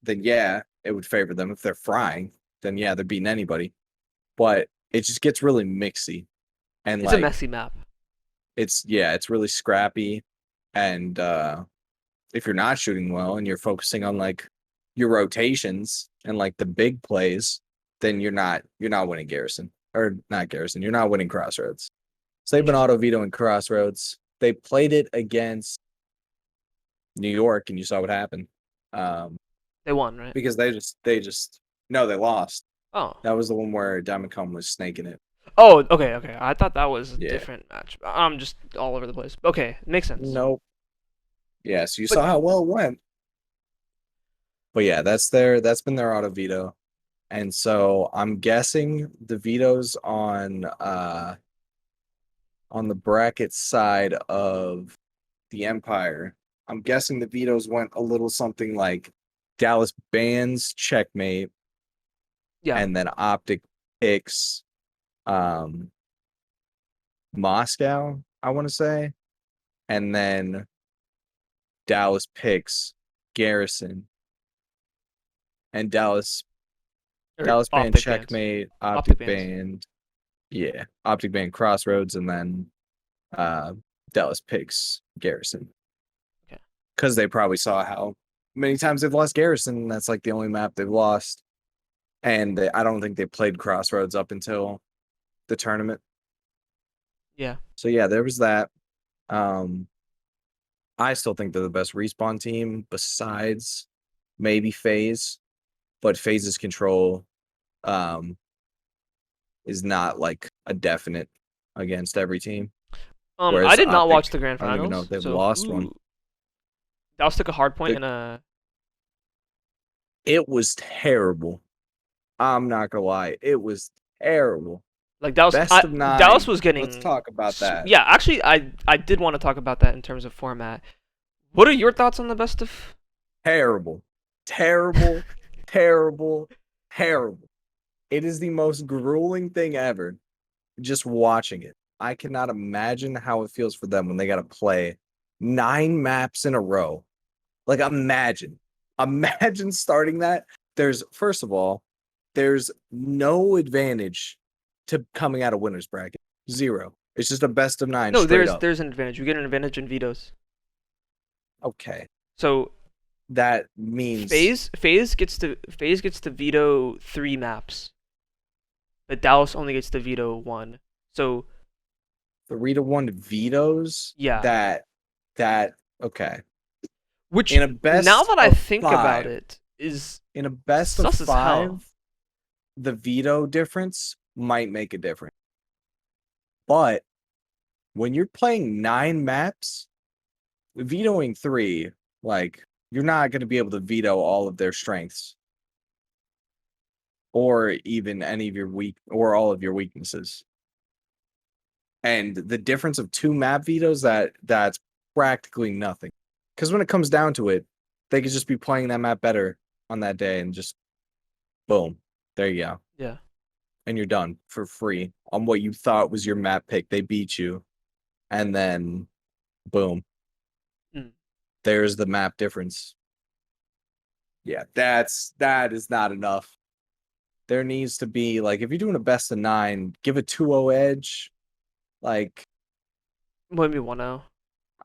then yeah, it would favor them. If they're frying, then yeah, they're beating anybody. But it just gets really mixy. And It's a like messy map. it's really scrappy. And if you're not shooting well and you're focusing on like your rotations and like the big plays, then you're not winning Garrison. Or not Garrison, you're not winning Crossroads. So they've been Interesting. auto vetoing Crossroads. They played it against New York and you saw what happened. Um, They won, right? because they just no, they lost. Oh. That was the one where Demicom was snaking it. Oh, okay, okay. I thought that was a Yeah. different match. I'm just all over the place. Okay, makes sense. Nope. Yeah, so you But saw how well it went. But yeah, that's been their auto veto. And so I'm guessing the vetoes on the bracket side of the Empire. I'm guessing the vetoes went a little something like Dallas bans checkmate yeah, and then Optic picks um Moscow, I want to say, and then Dallas picks Garrison and or Dallas band optic bands. checkmate, Optic Optic bands. band, yeah, Optic band Crossroads, and then uh Dallas picks Garrison. Okay. Because they probably saw how many times they've lost Garrison. And that's like the only map they've lost. And I don't think they played Crossroads up until the tournament. Yeah. So yeah, there was that. Um, I still think they're the best respawn team besides maybe FaZe, but FaZe's control um, is not like a definite against every team. I Whereas did not watch Optic, the grand I don't even know if finals, they've so lost one. who Dallas took a hard point The, in a it was terrible. I'm not gonna lie, it was terrible. like Dallas. Best of Dallas nine. was Let's getting. talk about that. Yeah, actually, I did want to talk about that in terms of format. What are your thoughts on the best of? Terrible. Terrible. Terrible. Terrible. It is the most grueling thing ever. Just watching it. I cannot imagine how it feels for them when they got to play 9 maps in a row. Like, imagine. Imagine starting that. First of all, there's no advantage to coming out of winner's bracket. Zero. It's just a best of 9 No, straight up. there's an advantage. You get an advantage in vetoes. Okay. So That means FaZe gets to veto 3 maps, but Dallas only gets to veto 1. So 3-1 vetoes. yeah, That okay. which In a now best that I of think about 5, it is in a best of sus as hell. 5, the veto difference might make a difference. But when you're playing 9 maps, vetoing 3, like you're not going to be able to veto all of their strengths or even any of your all of your weaknesses. And the difference of 2 map vetoes that's practically nothing. Because when it comes down to it, they could just be playing that map better on that day and just boom, there you go. Yeah. And you're done for free on what you thought was your map pick. They beat you, and then boom, Mm. there's the map difference. Yeah, that is not enough. There needs to be like if you're doing a best of 9, give a 2-0 edge. Like Maybe 1-0.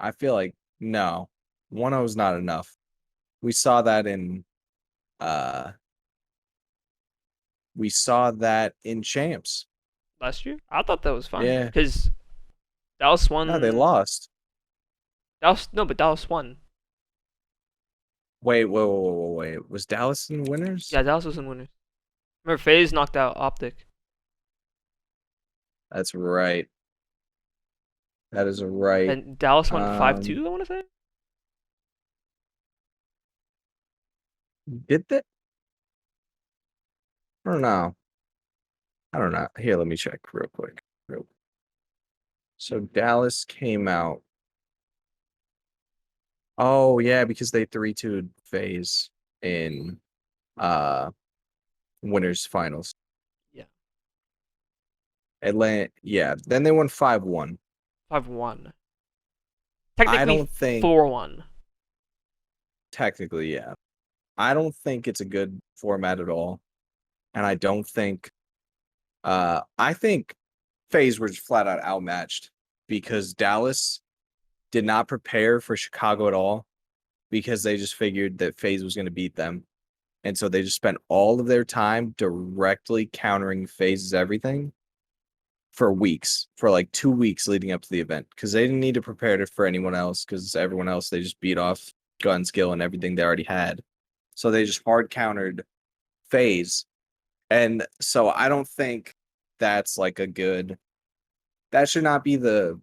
I feel like no, 1-0 is not enough. We saw that in uh champs. Last year. I thought that was fine Yeah. because Dallas No, they won. lost. But Dallas won. Wait, wait. Was Dallas in winners? Yeah, Dallas was in winners. Remember, FaZe knocked out Optic. That's right. That is right. And Dallas won Um, 5-2, I want to say. did they? I don't know. I don't know. Here, let me check real quick. So Dallas came out. Oh yeah, because they 3-2'd FaZe in uh winners finals. Yeah. Atlanta, yeah. Then they won 5-1. 5-1. I Technically don't think 4-1. technically, yeah. I don't think it's a good format at all, and I don't think. I think FaZe were just flat out outmatched because Dallas did not prepare for Chicago at all because they just figured that FaZe was going to beat them. And so they just spent all of their time directly countering FaZe's everything for weeks, for like 2 weeks leading up to the event, because they didn't need to prepare it for anyone else, because everyone else they just beat off gun skill and everything they already had. So they just hard countered FaZe. And so I don't think that's like a good that should not be the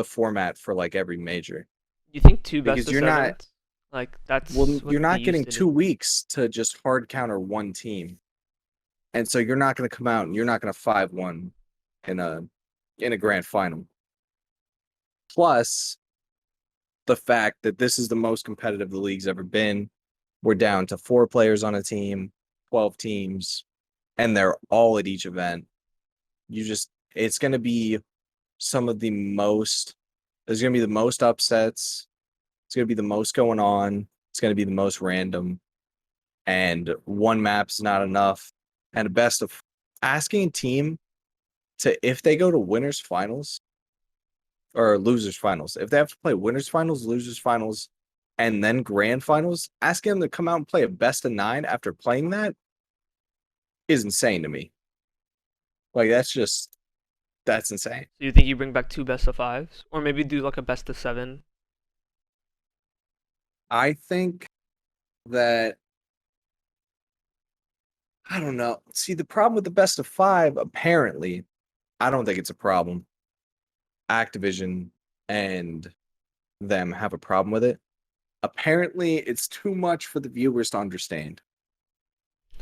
format for like every major You think two best because of you're not sevens? Like well that's what you're they not used getting to do. 2 weeks to just hard counter one team. And so you're not going to come out and you're not going to 5-1 in a grand final. Plus the fact that this is the most competitive the league's ever been. We're down to 4 players on a team, 12 teams, and they're all at each event. It's going to be some of the most there's going to be the most upsets. It's going to be the most going on. It's going to be the most random. And one map's not enough. And a best of asking a team to, if they go to winners finals or losers finals, if they have to play winners finals, losers finals, and then grand finals, asking them to come out and play a best of 9 after playing that is insane to me. Like that's insane. So you think you bring back two best of fives, or maybe do like a best of seven? I think that I don't know. See, the problem with the best of 5, apparently, I don't think it's a problem. Activision and them have a problem with it. Apparently, it's too much for the viewers to understand.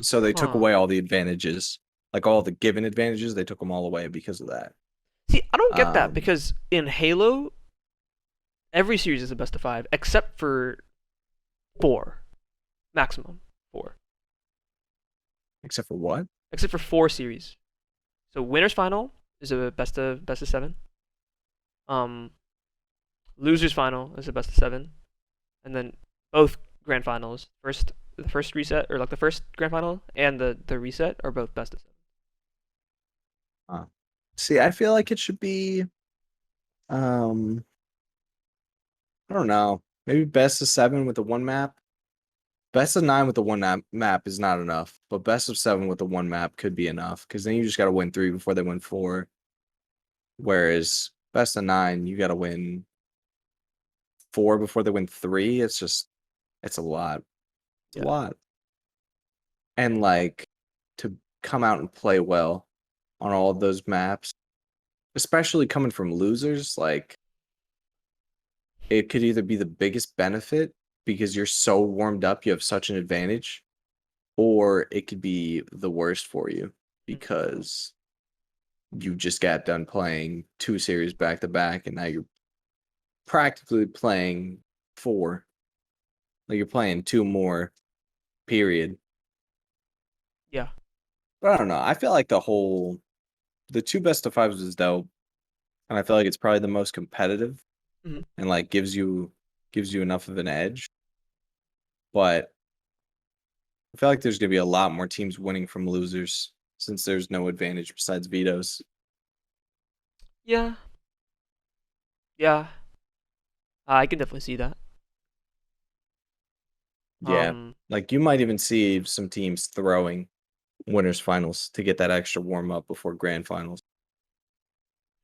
So they took Huh. away all the advantages, like all the given advantages, they took them all away because of that. See, I don't get that Um, because in Halo, every series is a best of five except for four, maximum four, except for what? except for four series. So winners final is a best of seven. Um, losers final is a best of seven, and then both grand finals, the first reset or like the first grand final and the reset are both best of seven. See, I feel like it should be, um, I don't know, maybe best of 7 with the one map. Best of 9 with the one map is not enough, but best of 7 with the one map could be enough because then you just got to win 3 before they win 4. Whereas best of 9, you got to win 4 before they win 3. It's a lot. It's a Yeah. lot. And like to come out and play well on all of those maps, especially coming from losers, like it could either be the biggest benefit because you're so warmed up, you have such an advantage, or it could be the worst for you Mm. because you just got done playing 2 series back to back and now you're practically playing 4. Like you're playing 2 more, period. Yeah. But I don't know. I feel like the 2 best of 5s is dope. And I feel like it's probably the most competitive Mhm. and like gives you enough of an edge. But I feel like there's gonna be a lot more teams winning from losers since there's no advantage besides vetoes. Yeah. Yeah. I can definitely see that. Yeah. Um. Like you might even see some teams throwing winners finals to get that extra warm up before grand finals.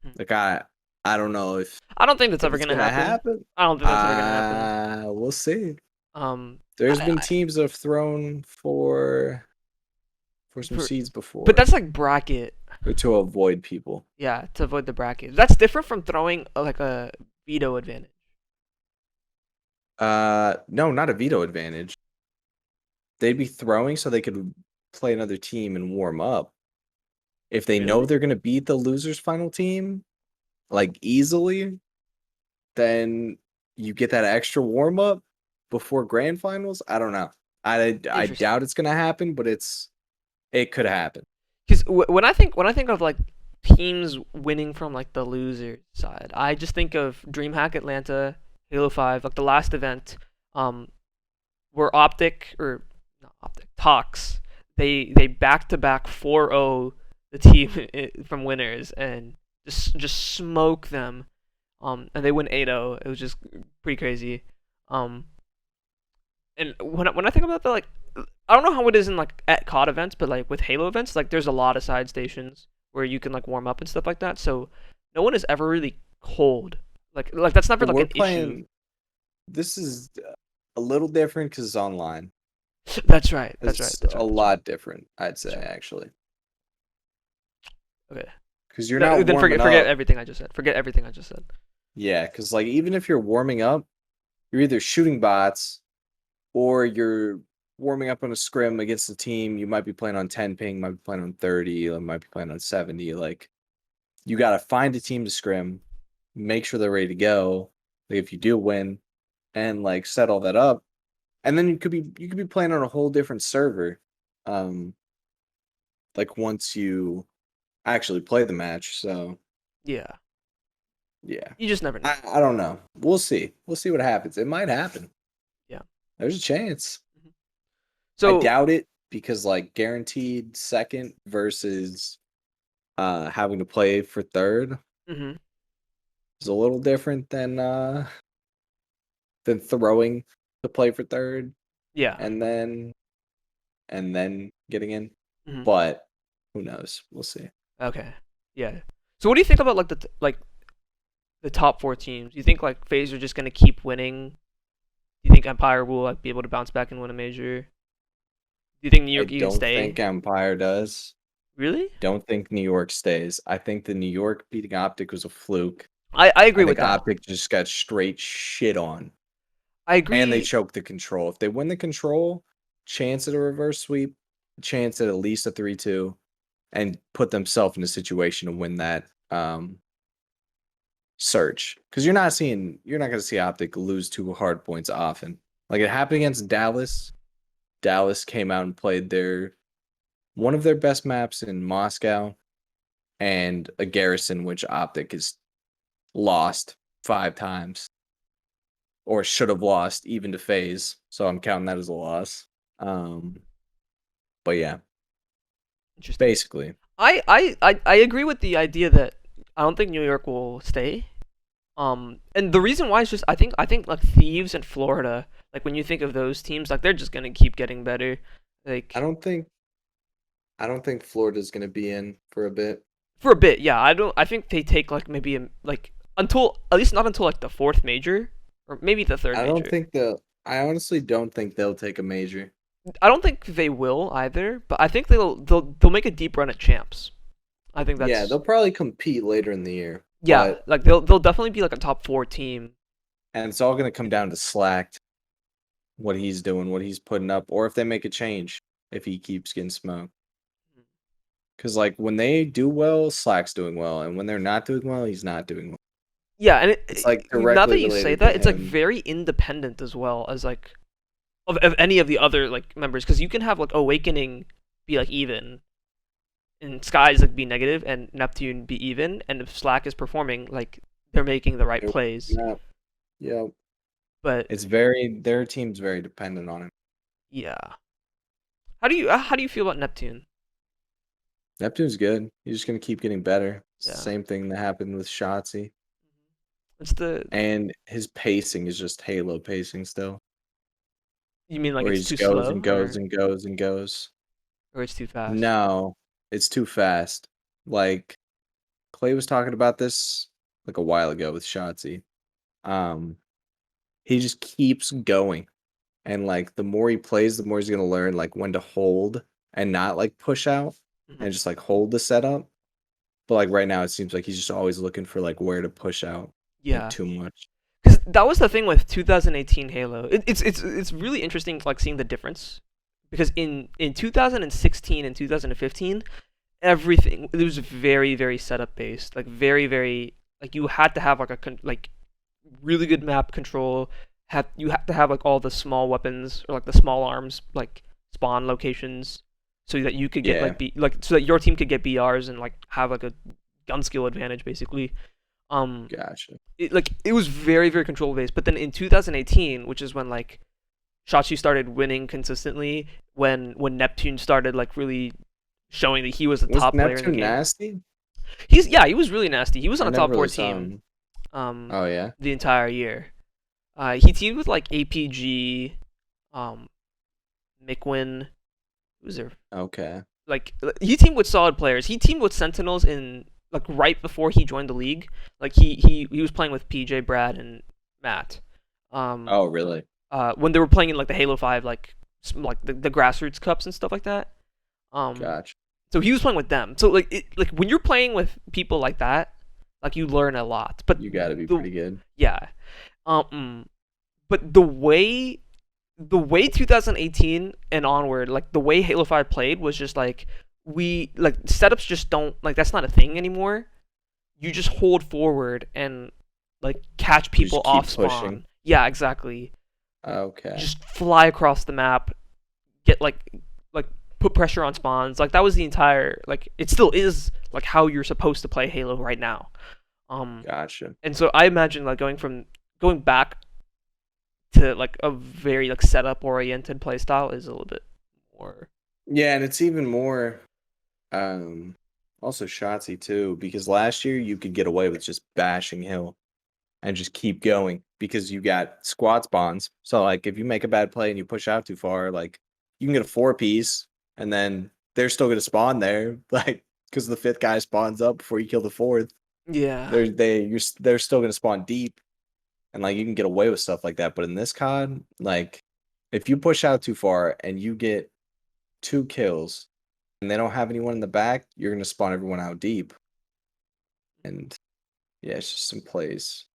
hmm. Like I don't know I don't think that's if ever it's gonna gonna happen. happen. I don't think that's ever gonna happen. We'll see. Um. There's been I, teams that have thrown for some for, seeds but before that's like bracket. or to avoid people. Yeah, to avoid the bracket. That's different from throwing like a veto advantage. No, not a veto advantage. They'd be throwing so they could play another team and warm up. If they know Really? they're gonna beat the losers final team like easily, then you get that extra warm up before grand finals. I don't know. I Interesting. doubt it's gonna happen, but it could happen. Because when I think of like teams winning from like the loser side, I just think of DreamHack Atlanta, Halo 5, like the last event. Um, where Optic or not Optic Tox, they back to back 4-0 the team from winners and just smoke them. And they win 8-0. It was just pretty crazy. Um, and when I think about that, like I don't know how it is in like at COD events, but like with Halo events, like there's a lot of side stations where you can like warm up and stuff like that. So no one is ever really cold. Like that's never But like we're an issue. playing. This is a little different because it's online. That's right. That's right. It's That's a right. That's right. lot different, I'd say, That's right. actually, Okay. because you're not Then warming forget up. everything I just said. Forget everything I just said. Yeah, because like even if you're warming up, you're either shooting bots or you're warming up on a scrim against the team. You might be playing on 10 ping, might be playing on 30, you might be playing on 70. Like you got to find a team to scrim, make sure they're ready to go. Like if you do win, and like set all that up, and then you could be playing on a whole different server. Um, like once you actually play the match. So Yeah. yeah, You just never know. I don't know. We'll see. We'll see what happens. It might happen. Yeah. There's a chance. Mhm. I So. doubt it because like guaranteed second versus having to play for third Mhm. is a little different than throwing to play for third Yeah. and then getting in. Mhm. But who knows? We'll see. Okay. Yeah. So what do you think about like like the top four teams? Do you think like FaZe are just gonna keep winning? Do you think Empire will like be able to bounce back and win a major? Do you think New I York even don't stay? think Empire does. Really? Don't think New York stays. I think the New York beating Optic was a fluke. I I agree with think that. Optic just got straight shit on. I And they agree. choked the control. If they win the control, chance at a reverse sweep, chance at least a 3-2, and put themselves in a situation to win that search. Because you're not gonna see Optic lose two hard points often. Like it happened against Dallas. Dallas came out and played their one of their best maps in Moscow and a garrison which Optic has lost 5 times or should have lost even to FaZe. So I'm counting that as a loss. Um, but yeah, Interesting. basically, I agree with the idea that I don't think New York will stay. And the reason why is just I think like Thieves and Florida, like when you think of those teams, like they're just gonna keep getting better. I Like don't think I don't think Florida's gonna be in for a bit. for a bit, yeah. I don't. I think they take like maybe like until at least not until like the fourth major or maybe the third I don't major. think they'll. I honestly don't think they'll take a major. I don't think they will either, but I think they'll make a deep run at champs. I think Yeah, that's they'll probably compete later in the year, yeah. but Like they'll definitely be like a top four team. and it's all gonna come down to Slack, what he's doing, what he's putting up, or if they make a change if he keeps getting smoked. Because like when they do well, Slack's doing well, and when they're not doing well, he's not doing well. Yeah, and It's like now directly that you say related to that, it's like him. very independent as well as like of any of the other like members, because you can have like Awakening be like even, and Skies like be negative, and Neptune be even, and if Slack is performing, like they're making the right plays. Yeah, yeah. But It's their team's very dependent on him. yeah, how do you feel about Neptune? Neptune's good. He's just gonna keep getting better. It's the Yeah, same thing that happened with Shotzi. it's the And his pacing is just Halo pacing still, you mean like where he it's too just goes slow and goes and goes and goes. or it's too fast? No, it's too fast. Like Clay was talking about this like a while ago with Shotzi. Um, he just keeps going, and like the more he plays, the more he's gonna learn like when to hold and not like push out Hmm. and just like hold the setup. But like right now, it seems like he's just always looking for like where to push out like Yeah, too much. because that was the thing with 2018 Halo. It's really interesting like seeing the difference because in 2016 and 2015 everything it was very setup based, like very like you had to have like like really good map control. Have you have to have like all the small weapons or like the small arms like spawn locations so that you could get Yeah, like so that your team could get BRs and like have like a gun skill advantage basically. Um, gotcha. it was very control based. But then in 2018, which is when like Shotzi started winning consistently when Neptune started like really showing that he was a Was top player in the Neptune game. nasty? He was really nasty. He was on I a never top four really saw team him. um Oh yeah. the entire year. He teamed with like APG, um McWin. Who's there? Okay. Like he teamed with solid players. He teamed with Sentinels in like right before he joined the league. Like he was playing with PJ, Brad, and Matt. Um, Oh really? when they were playing in like the Halo 5 like the grassroots cups and stuff like that. Um, Gotcha. so he was playing with them. So like when you're playing with people like that, like you learn a lot. But You got to be the pretty good. yeah, but the way 2018 and onward, like the way Halo 5 played was just like we like setups just don't like that's not a thing anymore. You just hold forward and like catch You people just off keep pushing. spawn. Yeah, exactly. Okay. Just fly across the map, get like put pressure on spawns. Like that was the entire like it still is like how you're supposed to play Halo right now. Um Gotcha. and so I imagine like going back to like a very like setup oriented playstyle is a little bit more. Yeah, and it's even more um also shotsy too, because last year you could get away with just bashing hill and just keep going because you got squad spawns. So like if you make a bad play and you push out too far, like you can get a 4-piece and then they're still gonna spawn there, like because the fifth guy spawns up before you kill the fourth. Yeah. They're still gonna spawn deep, and like you can get away with stuff like that. But in this COD, like if you push out too far and you get 2 kills and they don't have anyone in the back, you're gonna spawn everyone out deep. And yeah, it's just some plays.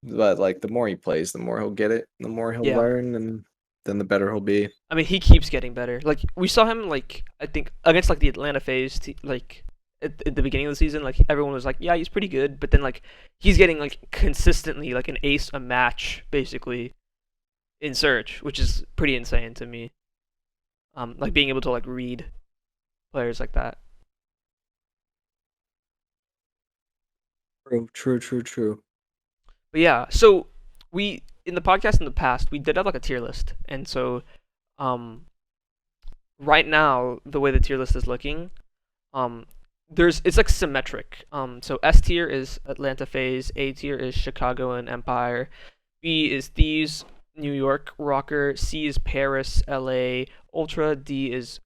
But like the more he plays, the more he'll get it, the more he'll Yeah. learn, and then the better he'll be. I mean, he keeps getting better. Like we saw him like I think against like the Atlanta phase like at the beginning of the season, like everyone was like, yeah, he's pretty good, but then like he's getting like consistently like an ace a match basically in Search, which is pretty insane to me. Like being able to like read players like that. True, true, true, true. But yeah, so we in the podcast in the past we did have like a tier list, and so um right now the way the tier list is looking, um it's like symmetric. So S tier is Atlanta phase, A tier is Chicago and Empire, B is Thieves, New York Rocker, C is Paris, LA, Ultra, D is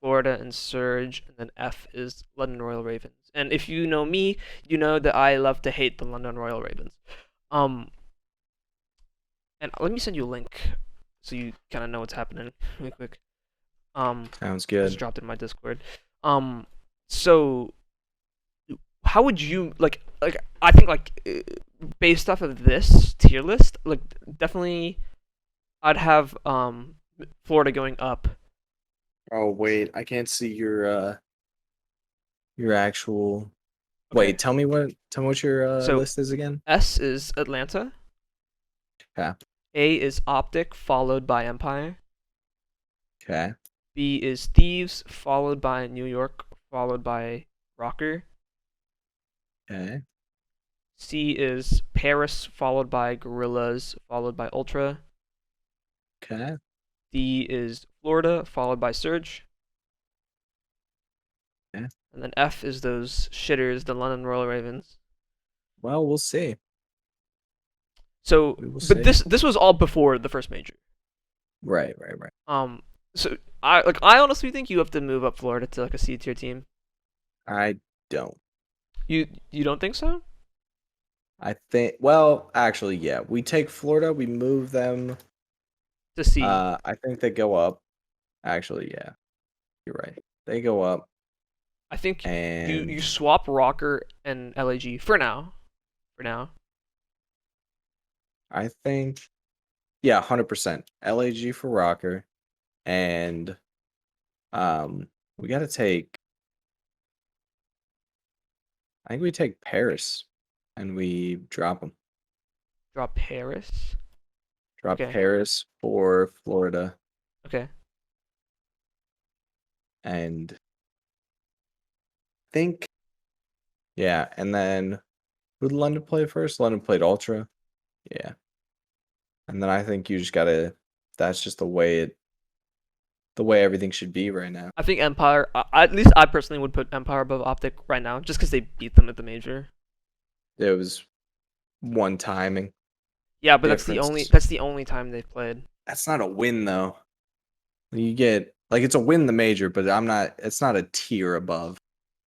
Florida and Surge, and then F is London Royal Ravens. And if you know me, you know that I love to hate the London Royal Ravens. Um, and let me send you a link so you kind of know what's happening really quick. Sounds I just good. dropped it in my Discord. Um, so how would you like? I think like based off of this tier list, like definitely I'd have Florida going up. Oh wait, I can't see your actual. Okay, Wait, tell me what your so list is again. S is Atlanta, Okay. A is Optic, followed by Empire. Okay. B is Thieves, followed by New York, followed by Rocker. Okay. C is Paris, followed by Gorillas, followed by Ultra. Okay. D is Florida, followed by Surge. Okay. And then F is those shitters, the London Royal Ravens. Well, we'll see. So, We will but see. this was all before the first major. Right, right, right. So I honestly think you have to move up Florida to like a C tier team. I don't. You don't think so? I think well, actually, yeah. We take Florida, we move them. To C. I think they go up. Actually, yeah. You're right. They go up I think you and swap Rocker and LAG for now. For now. I think yeah, 100%. LAG for Rocker and we got to take I think we take Paris and we drop them. Drop Paris. Drop Okay. Paris for Florida Okay. and think yeah, and then who did London play first? London played Ultra. Yeah. And then I think you just gotta that's just the way everything should be right now. I think Empire. At least I personally would put Empire above Optic right now, just because they beat them at the major. It was one timing Yeah, but difference. that's the only time they've played. That's not a win though. You get like it's a win in the major, but I'm not. It's not a tier above.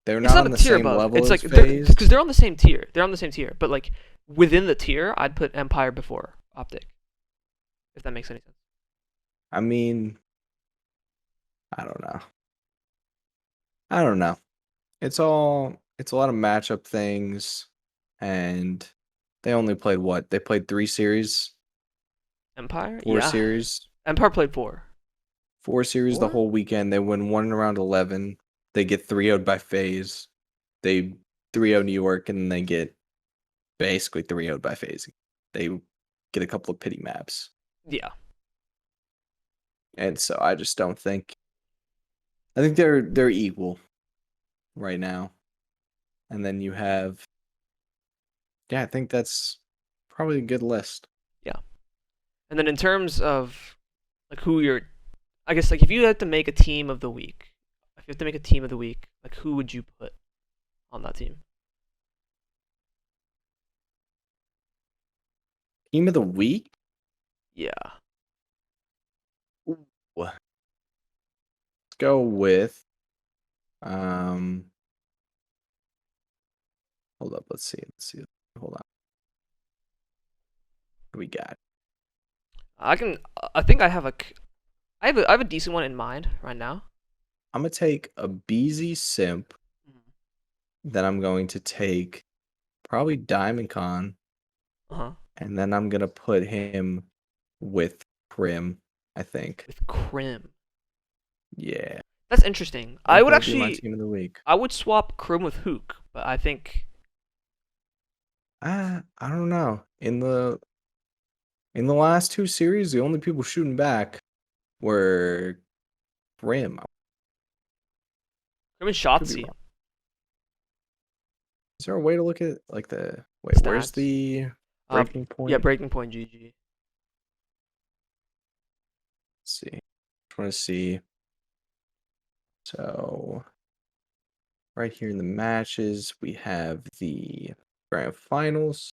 They're It's not not a on the tier same above. level It's as like they're Phase. because they're on the same tier. They're on the same tier, but like within the tier, I'd put Empire before Optic. If that makes any sense. I mean, I don't know. I don't know. It's a lot of matchup things, and they only played what? They played 3 series, Empire, four yeah. series, Empire played four. 4 series the Four? whole weekend. They win one in round 11. They get 3-0'd by Phase. They 3-0 New York, and then they get basically 3-0'd by Phase. They get a couple of pity maps, Yeah. and so I just don't think. I think they're equal right now, and then you have. Yeah, I think that's probably a good list. Yeah. And then in terms of like who you're, I guess like if you had to make a team of the week, if you have to make a team of the week, like who would you put on that team? Team of the week? Yeah. Ooh. Let's go with um hold up, let's see. Let's see. Hold on. What we got? I can. I think I have a. I have a decent one in mind right now. I'm gonna take a BZ Simp, then I'm going to take probably Diamond Con, Uh huh. and then I'm gonna put him with Prim, I think. With Krim. Yeah. That's interesting. I I think would that'll be my actually. team of the week. I would swap Krim with Hook, but I think. I don't know. In the last 2 series, the only people shooting back were Prim. Krim and Could be Shotzi. wrong. Is there a way to look at like the wait? Where's Stats. the Uh, breaking yeah, point? breaking point GG. Let's see. I want to see. So right here in the matches, we have the grand finals,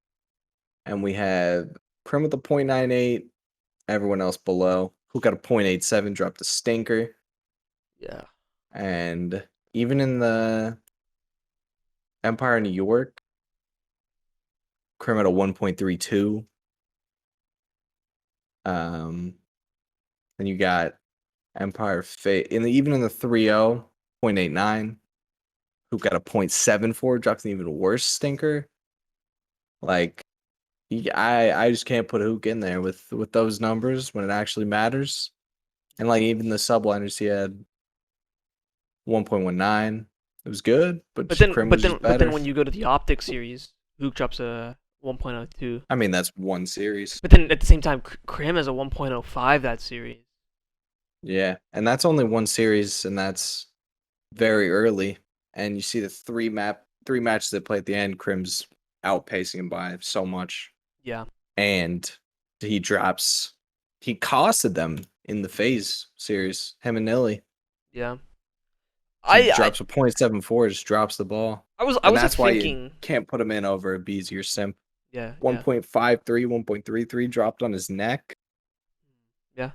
and we have Prim with a .98. Everyone else below who got a .87 dropped a stinker, Yeah. and even in the Empire New York, Prim at a 1.32. Then you got Empire even in the 3-0, 0.89, who got a .74, drops an even worse stinker. Like I just can't put Hook in there with those numbers when it actually matters. And like even the subliners, he had 1.19. It was good, but Crim was just But then better. when you go to the Optic series, Hook drops a 1.02. I mean, that's one series. But then at the same time, Krim has a 1.05 that series. Yeah, and that's only one series, and that's very early. And you see the three matches that play at the end, Crim's outpacing him by so much. Yeah. And he costed them in the phase series, him and Nilly. Yeah. He I drops a .74, just drops the ball. I And was like that's why you thinking. can't put him in over a Bezier Simp. Yeah. Yeah. 1.53, 1.33 dropped on his neck. Yeah.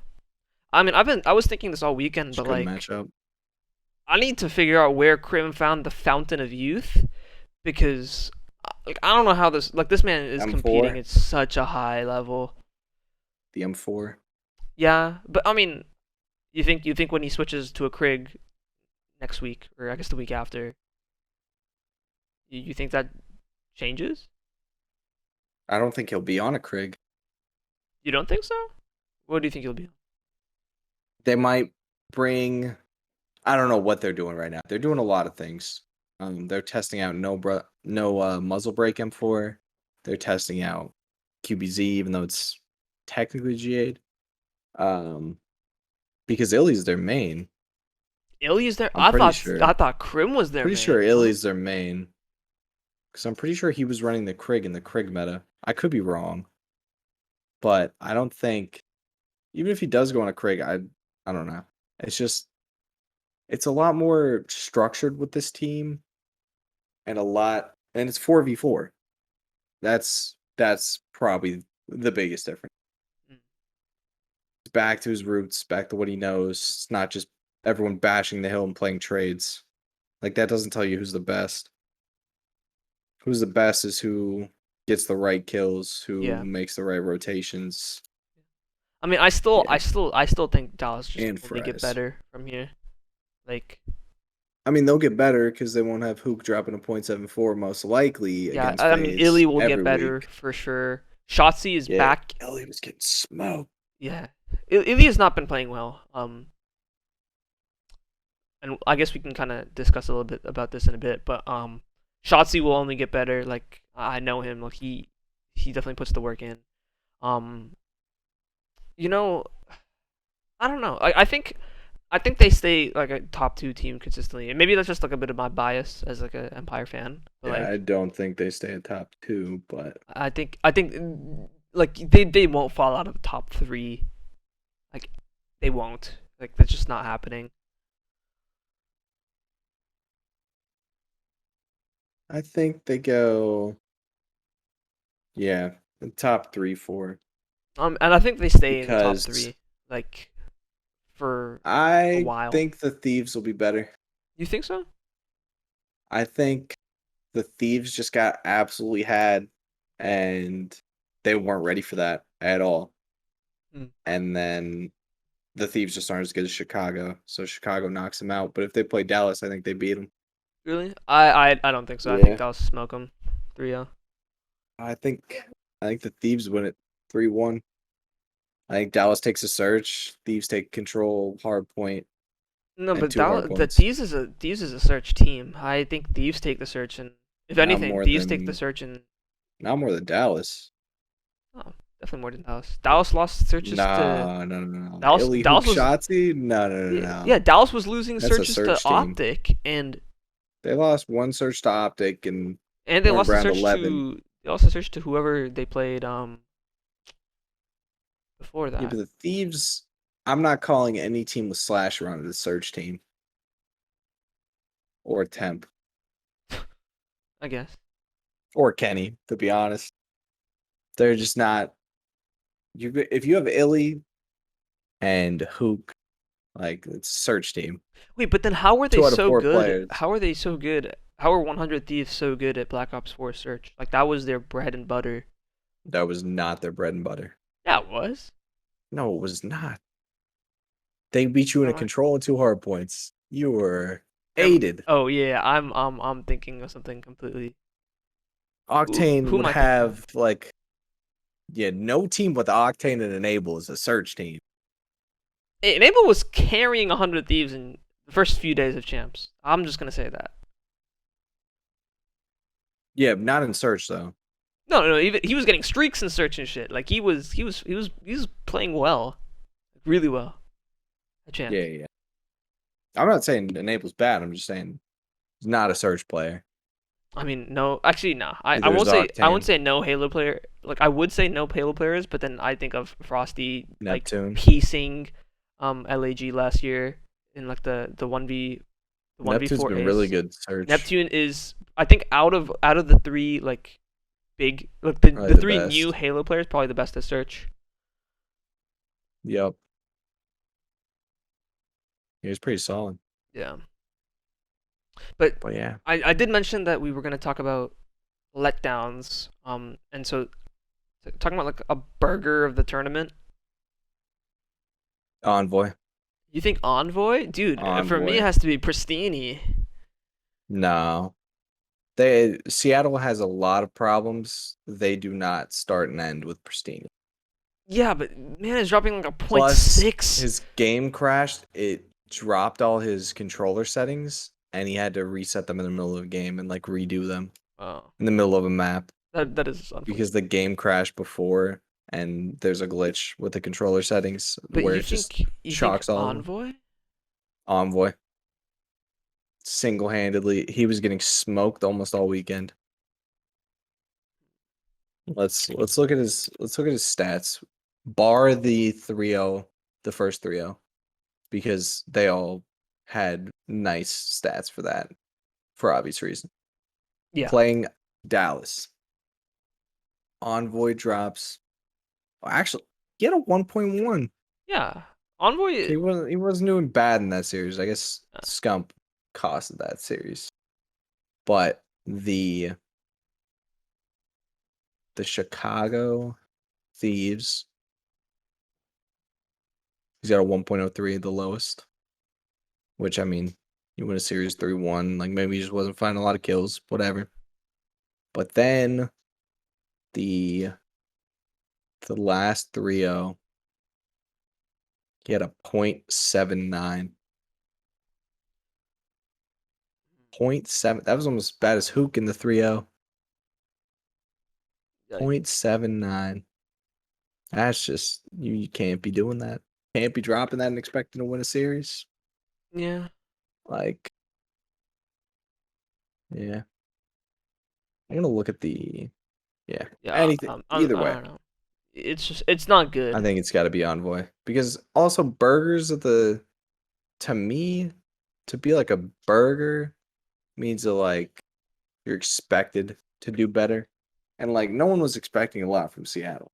I mean, I was thinking this all weekend, Just but couldn't like match up. I need to figure out where Krim found the fountain of youth because like I don't know how this man is competing M4, at such a high level. the M4. Yeah, but I mean, you think when he switches to a Krig next week or I guess the week after, you think that changes? I don't think he'll be on a Krig. You don't think so? What do you think he'll be? They might bring. I don't know what they're doing right now. They're doing a lot of things. They're testing out no muzzle brake M4. They're testing out QBZ, even though it's technically G8. Because Illy's their main. Illy's there? I'm pretty sure. I thought Krim was their Pretty main. sure Huh? Illy's their main. Because I'm pretty sure he was running the Krig in the Krig meta. I could be wrong, but I don't think even if he does go on a Craig, I don't know. It's just it's a lot more structured with this team and it's 4v4. That's probably the biggest difference. Mm. It's back to his roots, back to what he knows. It's not just everyone bashing the hill and playing trades. Like that doesn't tell you who's the best. Who's the best is who gets the right kills, who Yeah. makes the right rotations. I mean, I still, I Yeah, still, I still think Dallas just and only get fries. better from here. Like, I mean, they'll get better because they won't have Hook dropping a .74 most likely yeah, against I mean, Illy FaZe will get every better week. for sure. Shotzi is Yeah, back. Ellie was getting smoked. Yeah, Illy has not been playing well. And I guess we can kind of discuss a little bit about this in a bit. But Shotzi will only get better. Like I know him. Like he definitely puts the work in. Um, you know, I don't know. I think they stay like a top two team consistently, and maybe that's just like a bit of my bias as like an Empire fan. But Yeah, I like don't think they stay at top two, but I think like they won't fall out of the top three. Like they won't. Like that's just not happening. I think they go, yeah, the top 3, 4. And I think they stay in the top Because three. Like for a I while. think the Thieves will be better. You think so? I think the Thieves just got absolutely had, and they weren't ready for that at all. Hmm. And then the Thieves just aren't as good as Chicago, so Chicago knocks them out. But if they play Dallas, I think they beat them. Really? I don't think so. I think Yeah, Dallas smoke them 3-0. I think I think the Thieves win it 3-1. I think Dallas takes a surge. Thieves take control, hard point, No, and but 2 hard The points. Thieves is a search team. I think Thieves take the search, and if Not anything, more Thieves take the than search, and not more than Dallas. oh, definitely more than Dallas. Dallas lost searches to Nah, no, no, no. Dallas. Illy Hook Dallas was Shotzi? No, no, no, yeah, no. yeah. Dallas was losing That's a searches to search team. Optic, They lost one search to Optic and and they weren't lost the round search 11. to they lost the search to whoever they played before Yeah, but that. the Thieves, I'm not calling any team with Slash around the search team or Temp I guess. or Kenny, to be honest. They're just not. If you have Illy and Hook, like it's a search team. Wait, but then how were they 2 out of so 4 good? players. How are they so good? How are 100 Thieves so good at Black Ops 4 search? Like that was their bread and butter. That was not their bread and butter. Yeah, it was. No, it was not. They beat you in a Uh, control and 2 hard points. You were never. aided. Oh yeah, I'm thinking of something completely. Octane Who am would I thinking of? have like, yeah, no team with Octane and Enable is a search team. Enable was carrying 100 Thieves in the first few days of champs. I'm just gonna say that. Yeah, not in search though. No, no, even he was getting streaks in search and shit. Like he was playing well, really well at champs. Yeah, yeah. I'm not saying Enable's bad. I'm just saying he's not a search player. I mean, no, actually, no. I Neither is won't say I won't Octane. say no Halo player. Like I would say no Halo players, but then I think of Frosty like Neptune. piecing, LAG last year in like the 1v Neptune's 4 been really ace. good search. Neptune is I think out of the three like big like the Probably the the three new best. Halo players probably the best at search. Yep. He was pretty solid. Yeah, but But yeah. I did mention that we were gonna talk about letdowns. And so talking about like a burger of the tournament. Envoy. You think Envoy? Dude, for me it Envoy. has to be Pristini. No. Seattle has a lot of problems. They do not start and end with Pristine. Yeah, but man, it's dropping like a point Plus, 6. his game crashed. It dropped all his controller settings, and he had to reset them in the middle of a game and like redo them Oh, in the middle of a map that is because unfortunate. the game crashed before, and there's a glitch with the controller settings But where you it just think shocks all of them. Envoy? Envoy single-handedly, he was getting smoked almost all weekend. Let's look at his stats. bar the 3-0, the first 3-0, because they all had nice stats for that, for obvious reason. Yeah. Playing Dallas, Envoy drops. Actually, he had a 1.1. Yeah. Envoy. He wasn't doing bad in that series. I guess Scump costed that series, but the Chicago Thieves, he's got a 1.03, the lowest. Which, I mean, you win a series 3-1. Like, maybe he just wasn't finding a lot of kills, whatever. But then the last 3-0, he had a .79. 0.7. That was almost as bad as Hook in the 3-0. Like, 0.79. That's just, you can't be doing that. Can't be dropping that and expecting to win a series. yeah. Like, yeah. I'm gonna look at the, yeah. Yeah. Anything, either I way. don't know. It's not I good. think it's got to be Envoy, because also burgers at the, to me, to be like a burger means that like you're expected to do better, and like no one was expecting a lot from Seattle,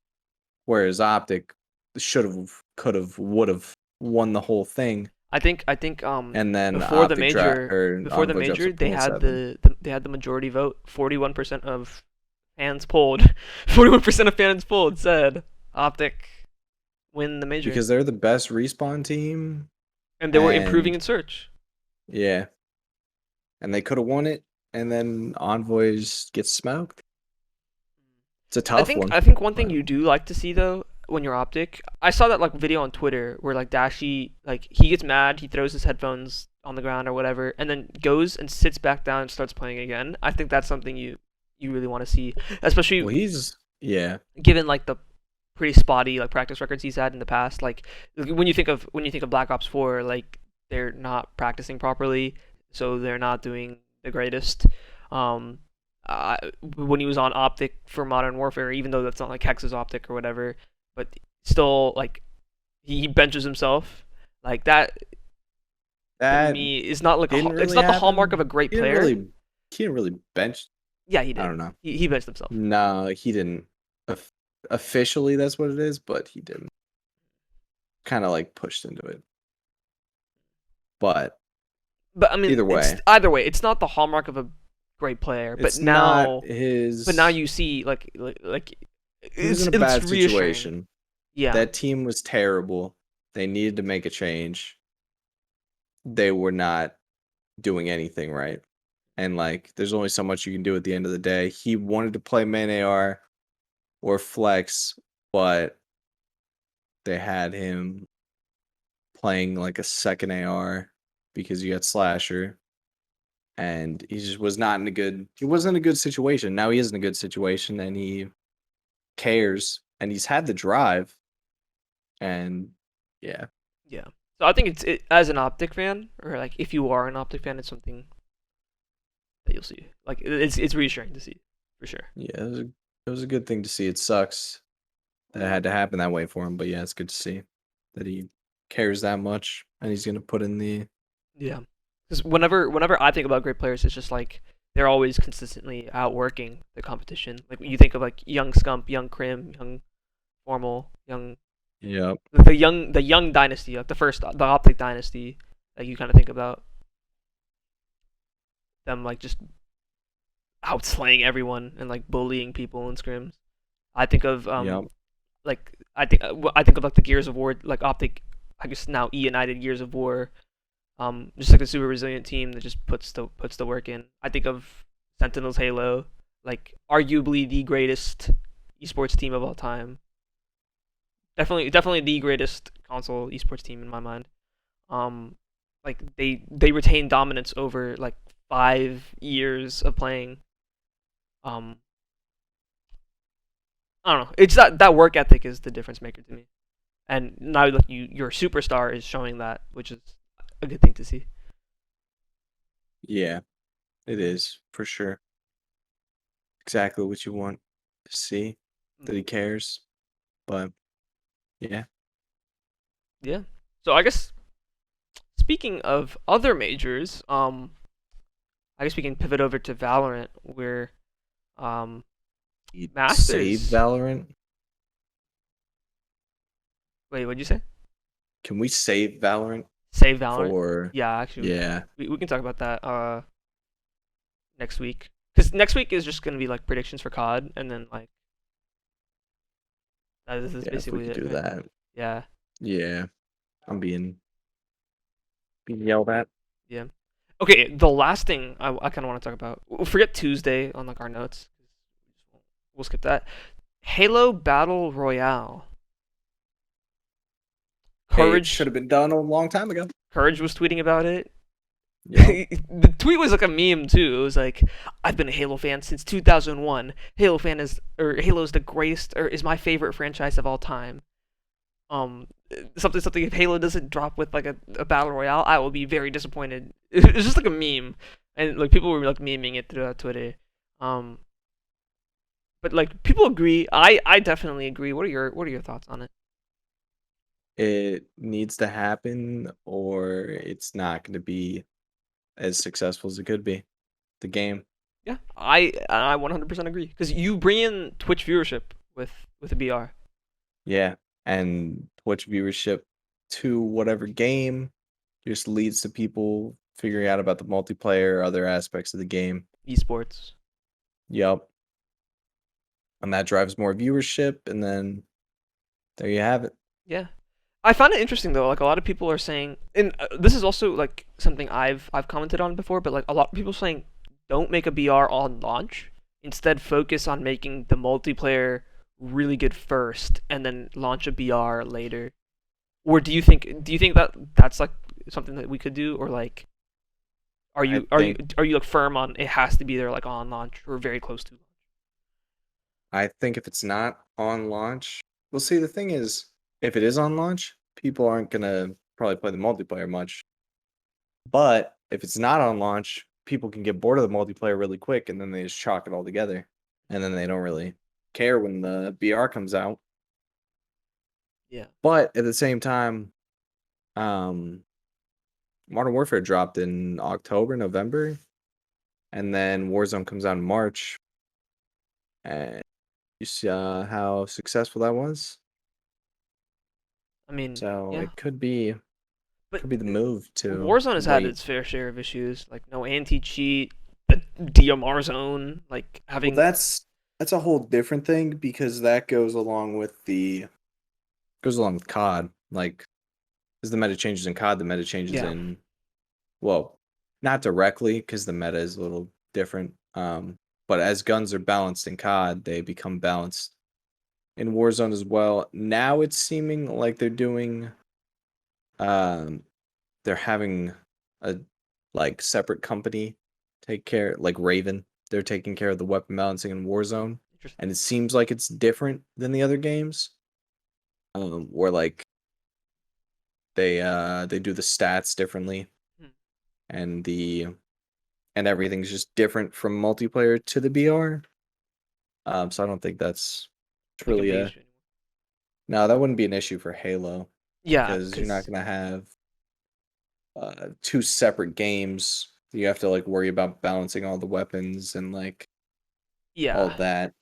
whereas Optic should have, could have, would have won the whole thing, I think and then before the Optic drop major or before the Envoy drops a major they point had seven the majority vote. 41% of fans polled. 41% of fans polled said Optic win the major, because they're the best respawn team, and they were improving and in search. yeah, and they could have won it, and then Envoys get smoked. It's a I tough think one, I think one thing but you do like to see though when you're Optic, I saw that like video on Twitter where like Dashi like he gets mad, he throws his headphones on the ground or whatever, and then goes and sits back down and starts playing again. I think that's something you really want to see, especially well, he's, yeah. given like the pretty spotty like practice records he's had in the past. Like when you think of Black Ops 4, like they're not practicing properly, so they're not doing the greatest. Um, when he was on Optic for Modern Warfare, even though that's not like Hex's Optic or whatever, but still like he benches himself like that. To That me, is not like didn't it's really not the hallmark of a happen. great He didn't player. really he didn't really bench. Yeah, he I did. don't know. He benched himself. No, he didn't. Officially, that's what it is, but he didn't. Kind of like pushed into it. But But I mean, either it's way, either way, it's not the hallmark of a great player. But it's not now his. you see like He was in a it's bad reassuring. situation. Yeah, That team was terrible. They needed to make a change. They were not doing anything right. And like, there's only so much you can do at the end of the day. He wanted to play main AR or flex, but they had him playing like a second AR because you got Slasher, and he just was not in a good. He wasn't in a good situation. Now he is in a good situation, and he cares, and he's had the drive, and yeah, yeah. So I think as an Optic fan, or like if you are an Optic fan, it's something that you'll see. Like it's reassuring to see for sure. yeah, it was a good thing to see. It sucks that it had to happen that way for him, but yeah, it's good to see that he cares that much, and he's gonna put in the. Yeah, because whenever I think about great players, it's just like they're always consistently outworking the competition. Like you think of like young Scump, young Crim, young Formal, young Yep. the young dynasty, like the Optic dynasty. Like you kind of think about them like just outslaying everyone and like bullying people in scrims. I think of Yep. I think of like the Gears of War, like Optic, I guess now United Gears of War. Just like a super resilient team that just puts the work in. I think of Sentinels Halo, like arguably the greatest esports team of all time. Definitely the greatest console esports team in my mind. Um, like they retain dominance over like 5 years of playing. Um, I don't know. It's that work ethic is the difference maker to me. And now like your superstar is showing that, which is a good thing to see. Yeah, it is for sure. Exactly what you want to see, that he cares, but Yeah. Yeah. So I guess speaking of other majors, I guess we can pivot over to Valorant, where um, Save Masters. Valorant. Wait, what'd you say? Can we save Valorant Save Valorant. for? Yeah, actually, Yeah. we can talk about that next week. Because next week is just gonna be like predictions for COD, and then like this is Yeah. If we basically could it, do right? that. Yeah, Yeah. I'm being yelled at. yeah. Okay, the last thing I kind of want to talk about. We'll forget Tuesday on like our notes. We'll skip that. Halo Battle Royale. It should Courage, have been done a long time ago. Courage was tweeting about it. Yep. The tweet was like a meme too. It was like, "I've been a Halo fan since 2001. Halo is the greatest or is my favorite franchise of all time. Um, something. If Halo doesn't drop with like a battle royale, I will be very disappointed." It's just like a meme, and like people were like memeing it throughout Twitter. Um, but like people agree. I definitely agree. What are your thoughts on it? It needs to happen, or it's not going to be as successful as it could be. The game. Yeah, I 100% agree because you bring in Twitch viewership with a BR. Yeah. And Twitch viewership to whatever game just leads to people figuring out about the multiplayer, other aspects of the game. Esports. Yep. And that drives more viewership, and then there you have it. Yeah, I find it interesting though. Like a lot of people are saying, and this is also like something I've commented on before. But like a lot of people saying, don't make a BR on launch. Instead, focus on making the multiplayer really good first, and then launch a BR later. Or do you think that that's like something that we could do, or like are I you are you think are you like firm on it has to be there like on launch or very close to? I think if it's not on launch, well, see, the thing is, if it is on launch, people aren't gonna probably play the multiplayer much. But if it's not on launch, people can get bored of the multiplayer really quick, and then they just chalk it all together, and then they don't really care when the BR comes out. Yeah, But at the same time, um, Modern Warfare dropped in October, November, and then Warzone comes out in March. And you see how successful that was. I mean, So yeah, it but could be the move to Warzone has had wait. its fair share of issues, like no anti-cheat, the DMR zone, like Well, having that's a whole different thing because that goes along with COD. Like, as the meta changes in COD, the meta changes yeah, in, well, not directly because the meta is a little different. But as guns are balanced in COD, they become balanced in Warzone as well. Now it's seeming like um they're having a like separate company take care, like Raven. They're taking care of the weapon balancing in Warzone, interesting. and it seems like it's different than the other games. Where like they do the stats differently, Hmm. and the and everything's just different from multiplayer to the BR. So I don't think that's it's Like a really big a issue anymore. no. That wouldn't be an issue for Halo Yeah, because you're not cause gonna have two separate games. You have to like worry about balancing all the weapons and like all yeah, that.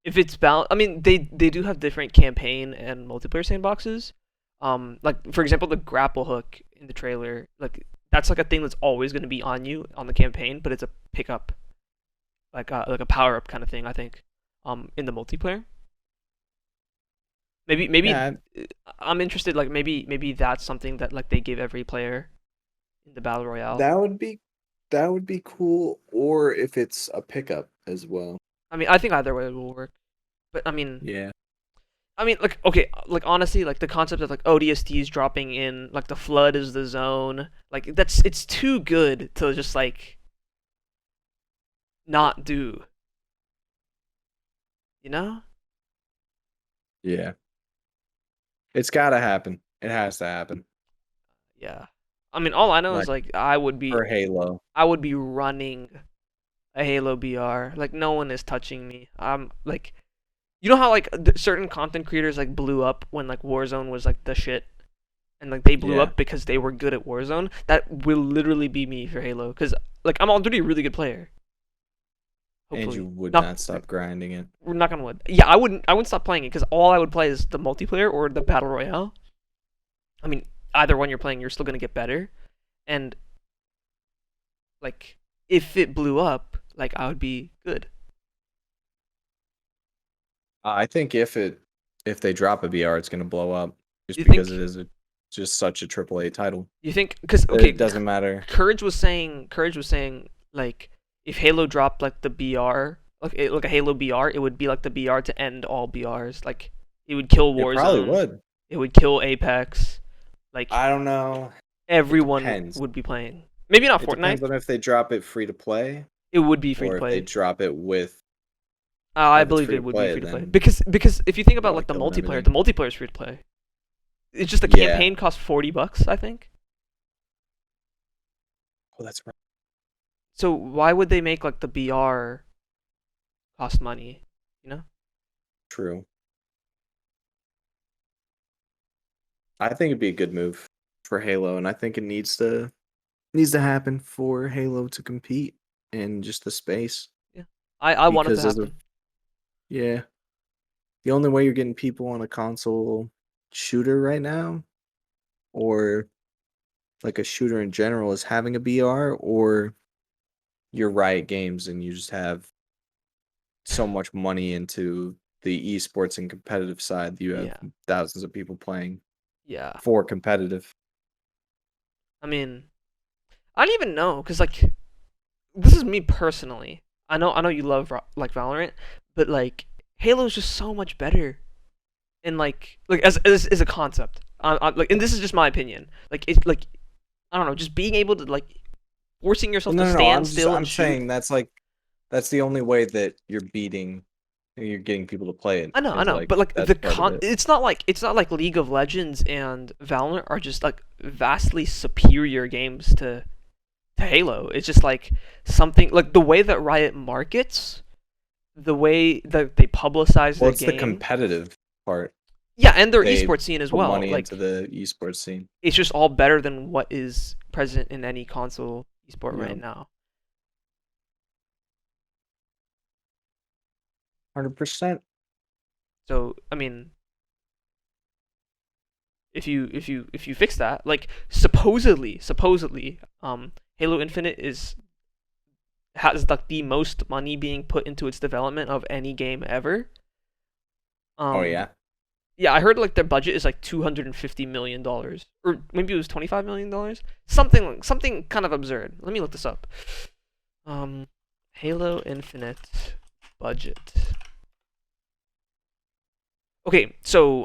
if it's I mean, they do have different campaign and multiplayer sandboxes. Like for example, the grapple hook in the trailer, like that's like a thing that's always going to be on you on the campaign, but it's a pickup, like a power up kind of thing. I think, in the multiplayer. Maybe Yeah, I'm interested. Like maybe that's something that like they give every player in the battle royale. that would be that would be cool. Or if it's a pickup as well. I mean, I think either way will work. But Yeah, like okay, like honestly, like the concept of like ODSTs dropping in, like the flood is the zone, like it's too good to just like not do, you know? yeah. It's gotta happen. It has to happen. Yeah. I mean, all I know is Like like for Halo. I would be running a Halo BR. Like no one is touching me. I'm like You know how like certain content creators like blew up when like Warzone was like the shit, and like they blew Yeah, up because they were good at Warzone. That will literally be me for Halo, because like I'm already a really good player. and you Hopefully, would not not stop grinding it. we're not gonna win. Yeah, I wouldn't stop playing it because all I would play is the multiplayer or the battle royale. I mean, either one you're playing, you're still gonna get better. And like, if it blew up, like I would be good. I think if they drop a BR, it's gonna blow up just You because it think? is just such a AAA title. You think? Because It okay, doesn't matter. Courage was saying like if Halo dropped like the BR, like a Halo BR, it would be like the BR to end all BRs. Like it would kill It probably Warzone, would. it would kill Apex. Like I don't know. It everyone depends. would be playing. Maybe not It Fortnite. depends on if they drop it free to play It would be free to or if they play. drop it with. I If it's believe free to it would be play, free to play then because if you think you about want like to the kill and multiplayer, everything. is free to play. It's just the Yeah. campaign costs $40, I think. Oh, that's right. So why would they make like the BR cost money? You know? True. I think it'd be a good move for Halo, and I think it needs to happen for Halo to compete in just the space. Yeah. I want it to Because as of happen. yeah, the only way you're getting people on a console shooter right now, or like a shooter in general, is having a BR, or you're Riot Games and you just have so much money into the esports and competitive side that you have Yeah. thousands of people playing Yeah. for competitive. I mean, I don't even know cuz like this is me personally. I know you love like Valorant, but like Halo's just so much better in like as a concept. Like and this is just my opinion. Like it's like I don't know, just being able to like forcing Well, yourself to no, no, no. stand still I'm and shoot. saying that's the only way that you're getting people to play it I is know, like but like that's the part of it. it's not like League of Legends and Valorant are just like vastly superior games to Halo. It's just like something like the way that Riot markets, the way that they publicize Well, their it's the game. competitive part. Yeah, and their They esports scene as put well. money into Like the esports scene. it's just all better than what is present in any console esport Yeah, right now. 100%. So I mean, if you fix that, like supposedly, Halo Infinite is has like the most money being put into its development of any game ever. Oh Um, yeah. yeah, I heard like their budget is like $250 million, or maybe it was $25 million, something kind of absurd. Let me look this up. Um, Halo Infinite budget. Okay, so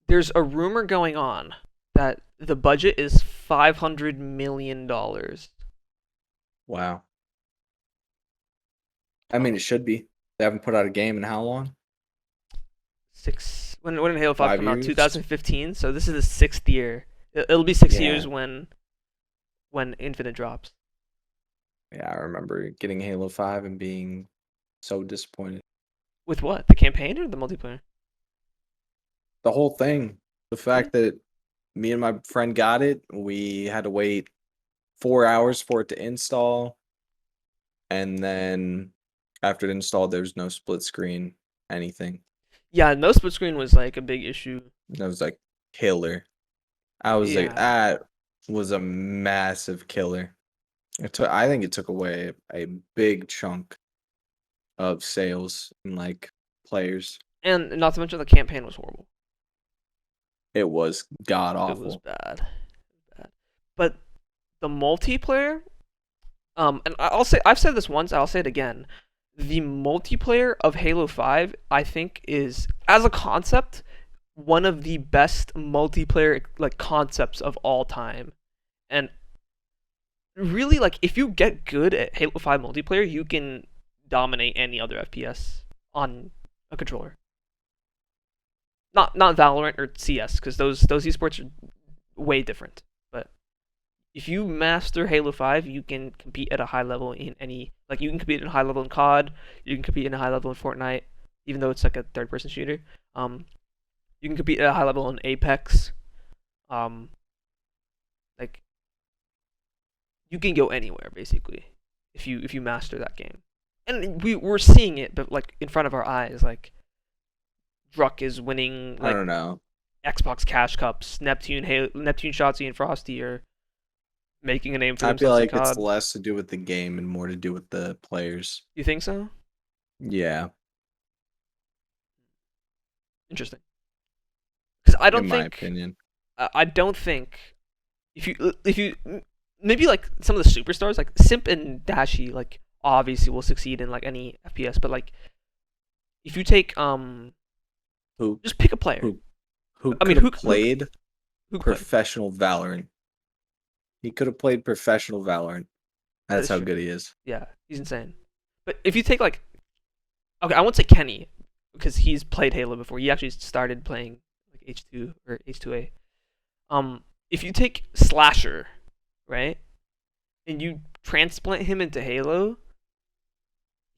there's a rumor going on that the budget is $500 million. Wow. I mean, it should be. They haven't put out a game in how long? When did Halo 5 5 come out? years? 2015. So this is the sixth year. It'll be 6 years Yeah. when Infinite drops. Yeah, I remember getting Halo 5 and being so disappointed. With what? The campaign or the multiplayer? The whole thing, the Really? fact that me and my friend got it, we had to wait 4 hours for it to install, and then after it installed, there was no split screen, anything. Yeah, no split screen was like a big issue. That was like killer. I was like, Yeah, that was a massive killer. I think it took away a big chunk of sales and like players. and not to mention the campaign was horrible. It was god It was awful. bad, bad. But the multiplayer, and I've said this once, I'll say it again. The multiplayer of Halo 5, I think, is as a concept one of the best multiplayer like concepts of all time. And really, like if you get good at Halo 5 multiplayer, you can dominate any other FPS on a controller. Not Valorant or CS, because those esports are way different. But if you master Halo 5, you can compete at a high level in any, like you can compete at a high level in COD, you can compete at a high level in Fortnite, even though it's like a third person shooter. Um, you can compete at a high level in Apex. Um, like you can go anywhere basically if you master that game. And we're seeing it, but like in front of our eyes, like Druck is winning I like don't know. Xbox Cash Cups, Neptune, Shotzi, and Frosty are making a name for I feel themselves in like it's COD. less to do with the game and more to do with the players. You think so? Yeah, Interesting. Because in my opinion. I don't think if you maybe like some of the superstars like Simp and Dashi like obviously will succeed in like any FPS, but like if you take Who just pick a player. who who I mean could have played who could? professional Valorant? He could have played professional Valorant. That That's is how true. good he is. Yeah, he's insane. But if you take like okay, I won't say Kenny because he's played Halo before. He actually started playing like H2 or H2A. If you take Slasher, right, and you transplant him into Halo,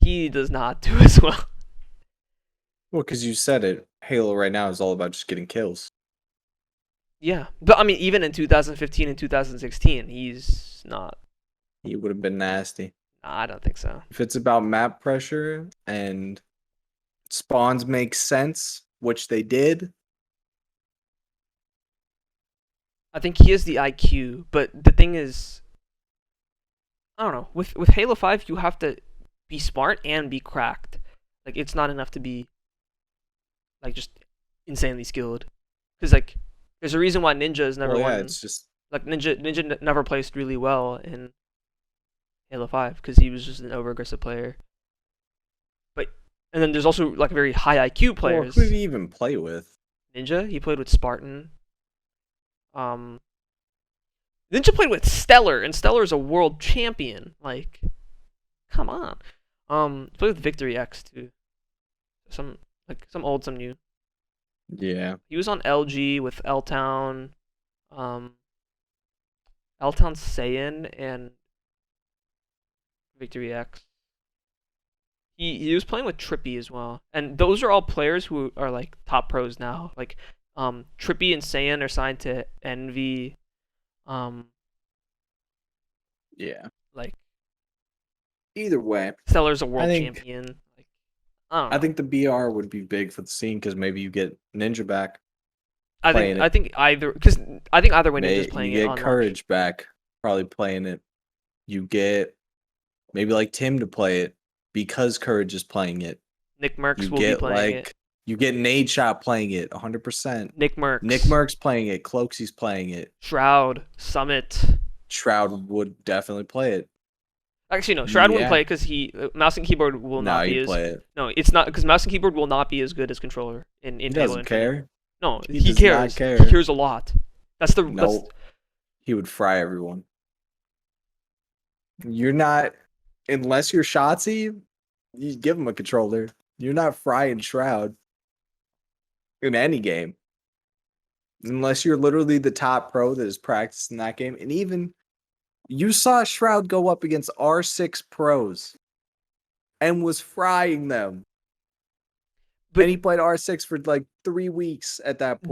he does not do as well. Well, because you said it, Halo right now is all about just getting kills. Yeah, but I mean, even in 2015 and 2016, he's not. He would have been nasty. Nah, I don't think so. If it's about map pressure and spawns make sense, which they did. I think he has the IQ, but the thing is, I don't know. With Halo 5, you have to be smart and be cracked. Like it's not enough to be like just insanely skilled. Because like there's a reason why Ninja has never Well, yeah, won. it's just Like Ninja never placed really well in Halo 5 because he was just an over aggressive player. But and then there's also like very high IQ well, players. who did he even play with? Ninja, he played with Spartan. Um, Ninja played with Stellar, and Stellar is a world champion. Like, come on. He played with Victory X too. Some old, some new. Yeah, He was on LG with L Town, um, L Town Saiyan, and Victory X. He was playing with Trippy as well, and those are all players who are like top pros now. Like, Trippy and Saiyan are signed to Envy. Um, yeah. like Either way, Stellar's a I world think champion. Like, I don't I know. think the BR would be big for the scene because maybe you get Ninja back I think playing I it. think either because I think either way Ninja's playing You it get on launch. Courage back, probably playing it. You get maybe like Tim to play it because Courage is playing it. Nick Merckx You will be get playing it. like you get Nade Shot playing it 100%. Nick Nick Merckx, Merck's playing it. Cloaksy's playing it. Shroud, Summit. Shroud would definitely play it. Actually, no. Shroud wouldn't Yeah. play because he mouse and keyboard will No, not be he'd as. play it. No, it's not because mouse and keyboard will not be as good as controller in He Halo doesn't Infinite. care. No, He he does not cares. care. He cares a lot. That's the. No, he would fry everyone. You're not, unless you're Shotzi, you give him a controller. You're not frying Shroud in any game. Unless you're literally the top pro that is practicing that game. And even you saw Shroud go up against R6 pros and was frying them. But And he played R6 for like 3 weeks at that the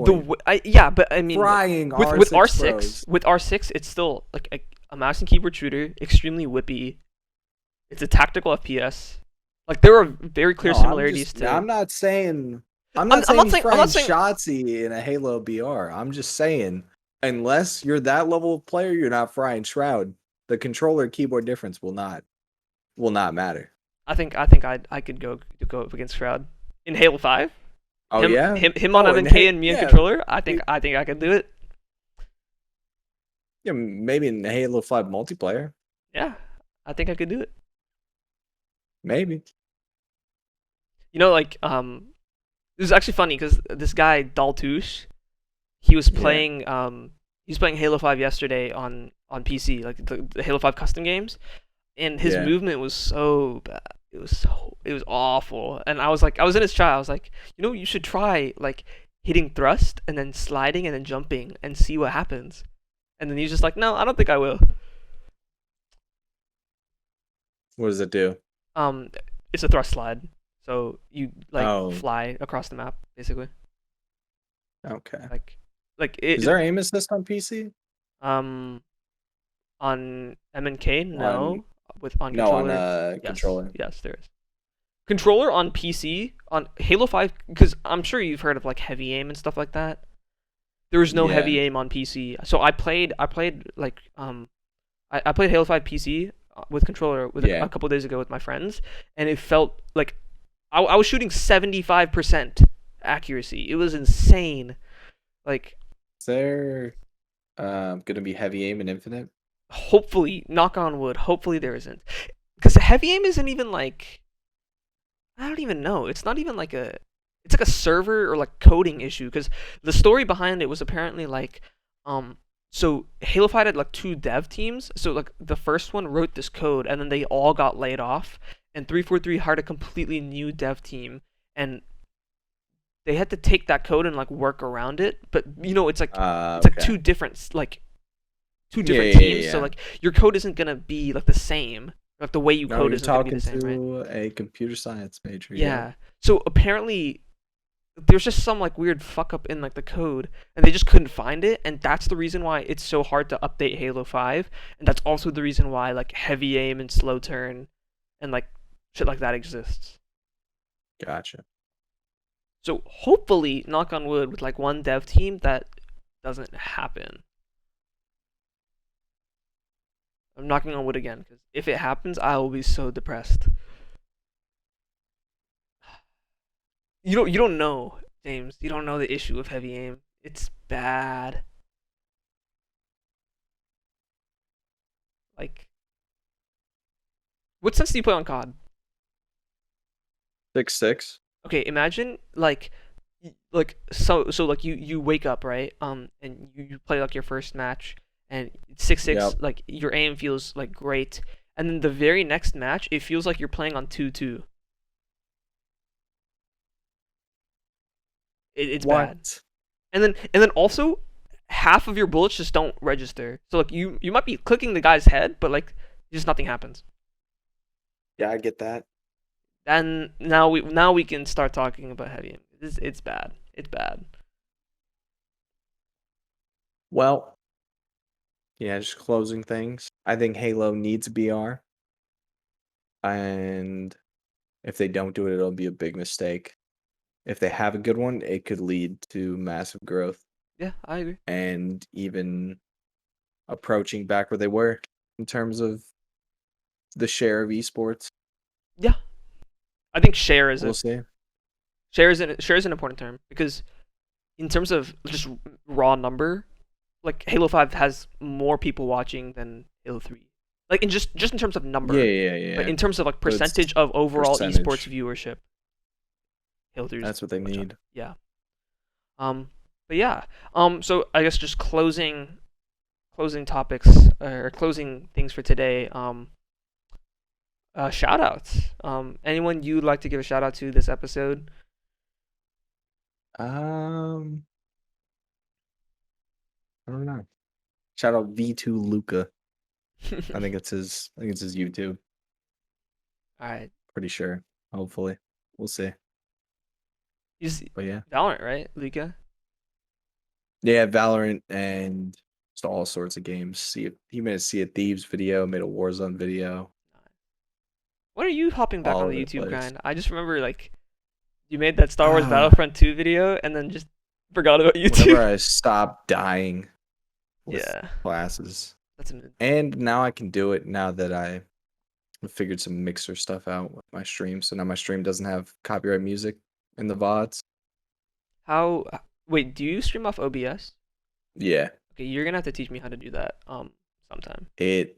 point. yeah, but I mean, Frying with R6 R6 pros. with R6, it's still like a mouse and keyboard shooter, extremely whippy. It's a tactical FPS. Like there are very clear No, similarities to. I'm not saying I'm not he's saying- I'm frying not saying- Shotzi in a Halo BR. I'm just saying, unless you're that level of player, you're not frying Shroud. The controller keyboard difference will not matter. I think I could go up against Shroud in Halo 5. Oh him, yeah, him on Oh, and MNK and me on yeah. controller. I think I could do it. Yeah, maybe in Halo 5 multiplayer. Yeah, I think I could do it. Maybe. You know, like this is actually funny because this guy Daltouche, he was Yeah. playing Halo 5 yesterday on PC, like the Halo 5 custom games, and his Yeah. movement was so bad. It was awful. And I was in his chat. I was like, you should try like hitting thrust and then sliding and then jumping and see what happens. And then he's just like, no, I don't think I will. What does it do? Um, it's a thrust slide, so you like Oh, fly across the map basically. okay. Like, like Is it. there aim assist on PC? Um, on M&K, On no. With on no, on controller, yes, controller. yes, there is. Controller on PC on Halo 5, because I'm sure you've heard of like heavy aim and stuff like that. There was no Yeah. heavy aim on PC, so I played like I played Halo 5 PC with controller with Yeah. a couple days ago with my friends, and it felt like I was shooting 75% accuracy. It was insane. Like, Is there gonna be heavy aim and infinite? hopefully, knock on wood, hopefully there isn't, because heavy aim isn't even like, I don't even know. It's not even like a. It's like a server or like coding issue, because the story behind it was apparently like, um, so Halo 5 had like two dev teams. So like the first one wrote this code, and then they all got laid off, and 343 hired a completely new dev team, and they had to take that code and like work around it. But it's like Okay. two Yeah, different yeah, yeah, teams. So yeah. like your code isn't gonna be like the same. Like the way you No, code you're isn't gonna be the talking same, right? to a computer science major. Yep. Yeah. So apparently there's just some like weird fuck up in like the code, and they just couldn't find it, and that's the reason why it's so hard to update Halo 5, and that's also the reason why like heavy aim and slow turn and like shit like that exists. Gotcha. So hopefully, knock on wood, with like one dev team that doesn't happen. I'm knocking on wood again, because if it happens, I will be so depressed. You don't know, James. You don't know the issue of heavy aim. It's bad. Like, what sense do you play on COD? 6-6. Okay, imagine like like you wake up, right, and you play like your first match, and 6-6, Yep. like your aim feels like great, and then the very next match it feels like you're playing on 2-2. It's bad. What? And then also half of your bullets just don't register, so like you might be clicking the guy's head, but like just nothing happens. Yeah, I get that. And now we can start talking about heavy aim. It's bad. It's bad. Well, yeah, just closing things. I think Halo needs BR, and if they don't do it, it'll be a big mistake. If they have a good one, it could lead to massive growth Yeah, I agree. and even approaching back where they were in terms of the share of esports. Yeah, I think share is We'll a see. share is an important term, because in terms of just raw number, like Halo 5 has more people watching than Halo 3. Like in just in terms of Yeah, number, yeah, but yeah. in terms of like So it's percentage of overall esports percentage. viewership, Halo 3 is That's what they much need. higher. Yeah. But yeah. So I guess just closing topics, or closing things for today. Shout outs. Anyone you'd like to give a shout out to this episode? Um, I don't know. Shout out V2 Luca. I think it's his. I think it's his YouTube. All right. Pretty sure. Hopefully, we'll see. He's But yeah, Valorant, right, Luca? yeah. Valorant and just all sorts of games. He made a Sea of Thieves video, made a Warzone video, When are you hopping back all on over the the YouTube place. grind? I just remember like you made that Star Wars Ah, Battlefront 2 video and then just forgot about whenever YouTube. I stop dying with Yeah, classes, that's a and now I can do it now that I figured some mixer stuff out with my stream. So now my stream doesn't have copyright music in the VODs. how. Wait, do you stream off OBS? Yeah, Okay, you're gonna have to teach me how to do that sometime. it.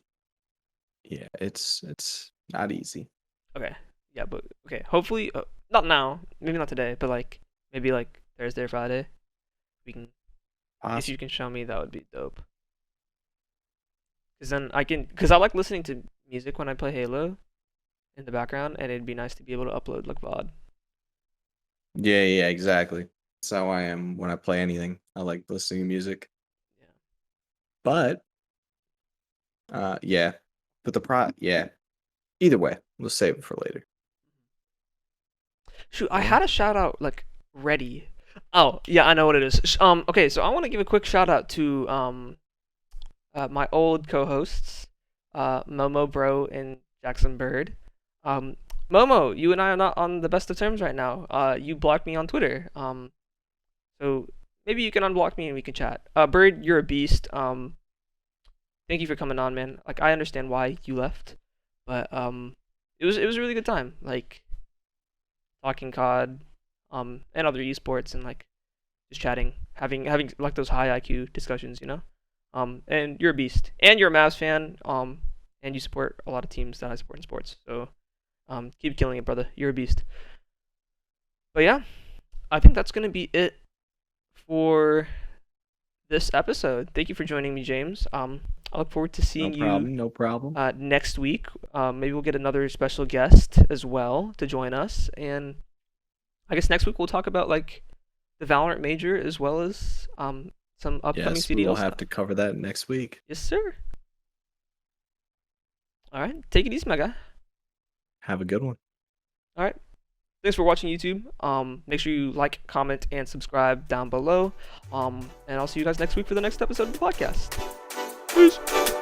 Yeah, it's not easy. Okay, yeah, but okay, hopefully not now, maybe not today, but like maybe like Thursday or Friday. We can If you Possible. can show me, that would be dope. Cause then cause I like listening to music when I play Halo in the background, and it'd be nice to be able to upload like VOD. Yeah, yeah, exactly. That's how I am when I play anything. I like listening to music. Yeah. But yeah. But yeah. Either way, we'll save it for later. Shoot, I Yeah. had a shout out like ready. Oh, yeah, I know what it is. Okay, so I want to give a quick shout out to my old co-hosts, Momo Bro and Jackson Bird. Um, Momo, you and I are not on the best of terms right now. You blocked me on Twitter. So maybe you can unblock me and we can chat. Bird, you're a beast. Thank you for coming on, man. Like I understand why you left, but it was a really good time. Like talking COD, and other esports and like just chatting, having like those high IQ discussions, you know. And you're a beast, and you're a Mavs fan, and you support a lot of teams that I support in sports. So, keep killing it, brother. You're a beast. But yeah, I think that's gonna be it for this episode. Thank you for joining me, James. I look forward to No seeing you problem. No problem. next week. Maybe we'll get another special guest as well to join us, and I guess next week we'll talk about like the Valorant Major as well as some upcoming Yes, we CDL will stuff. have to cover that next week. Yes, sir. All right, take it easy, my guy. Have a good one. All right. Thanks for watching YouTube. Make sure you like, comment, and subscribe down below. And I'll see you guys next week for the next episode of the podcast. Peace.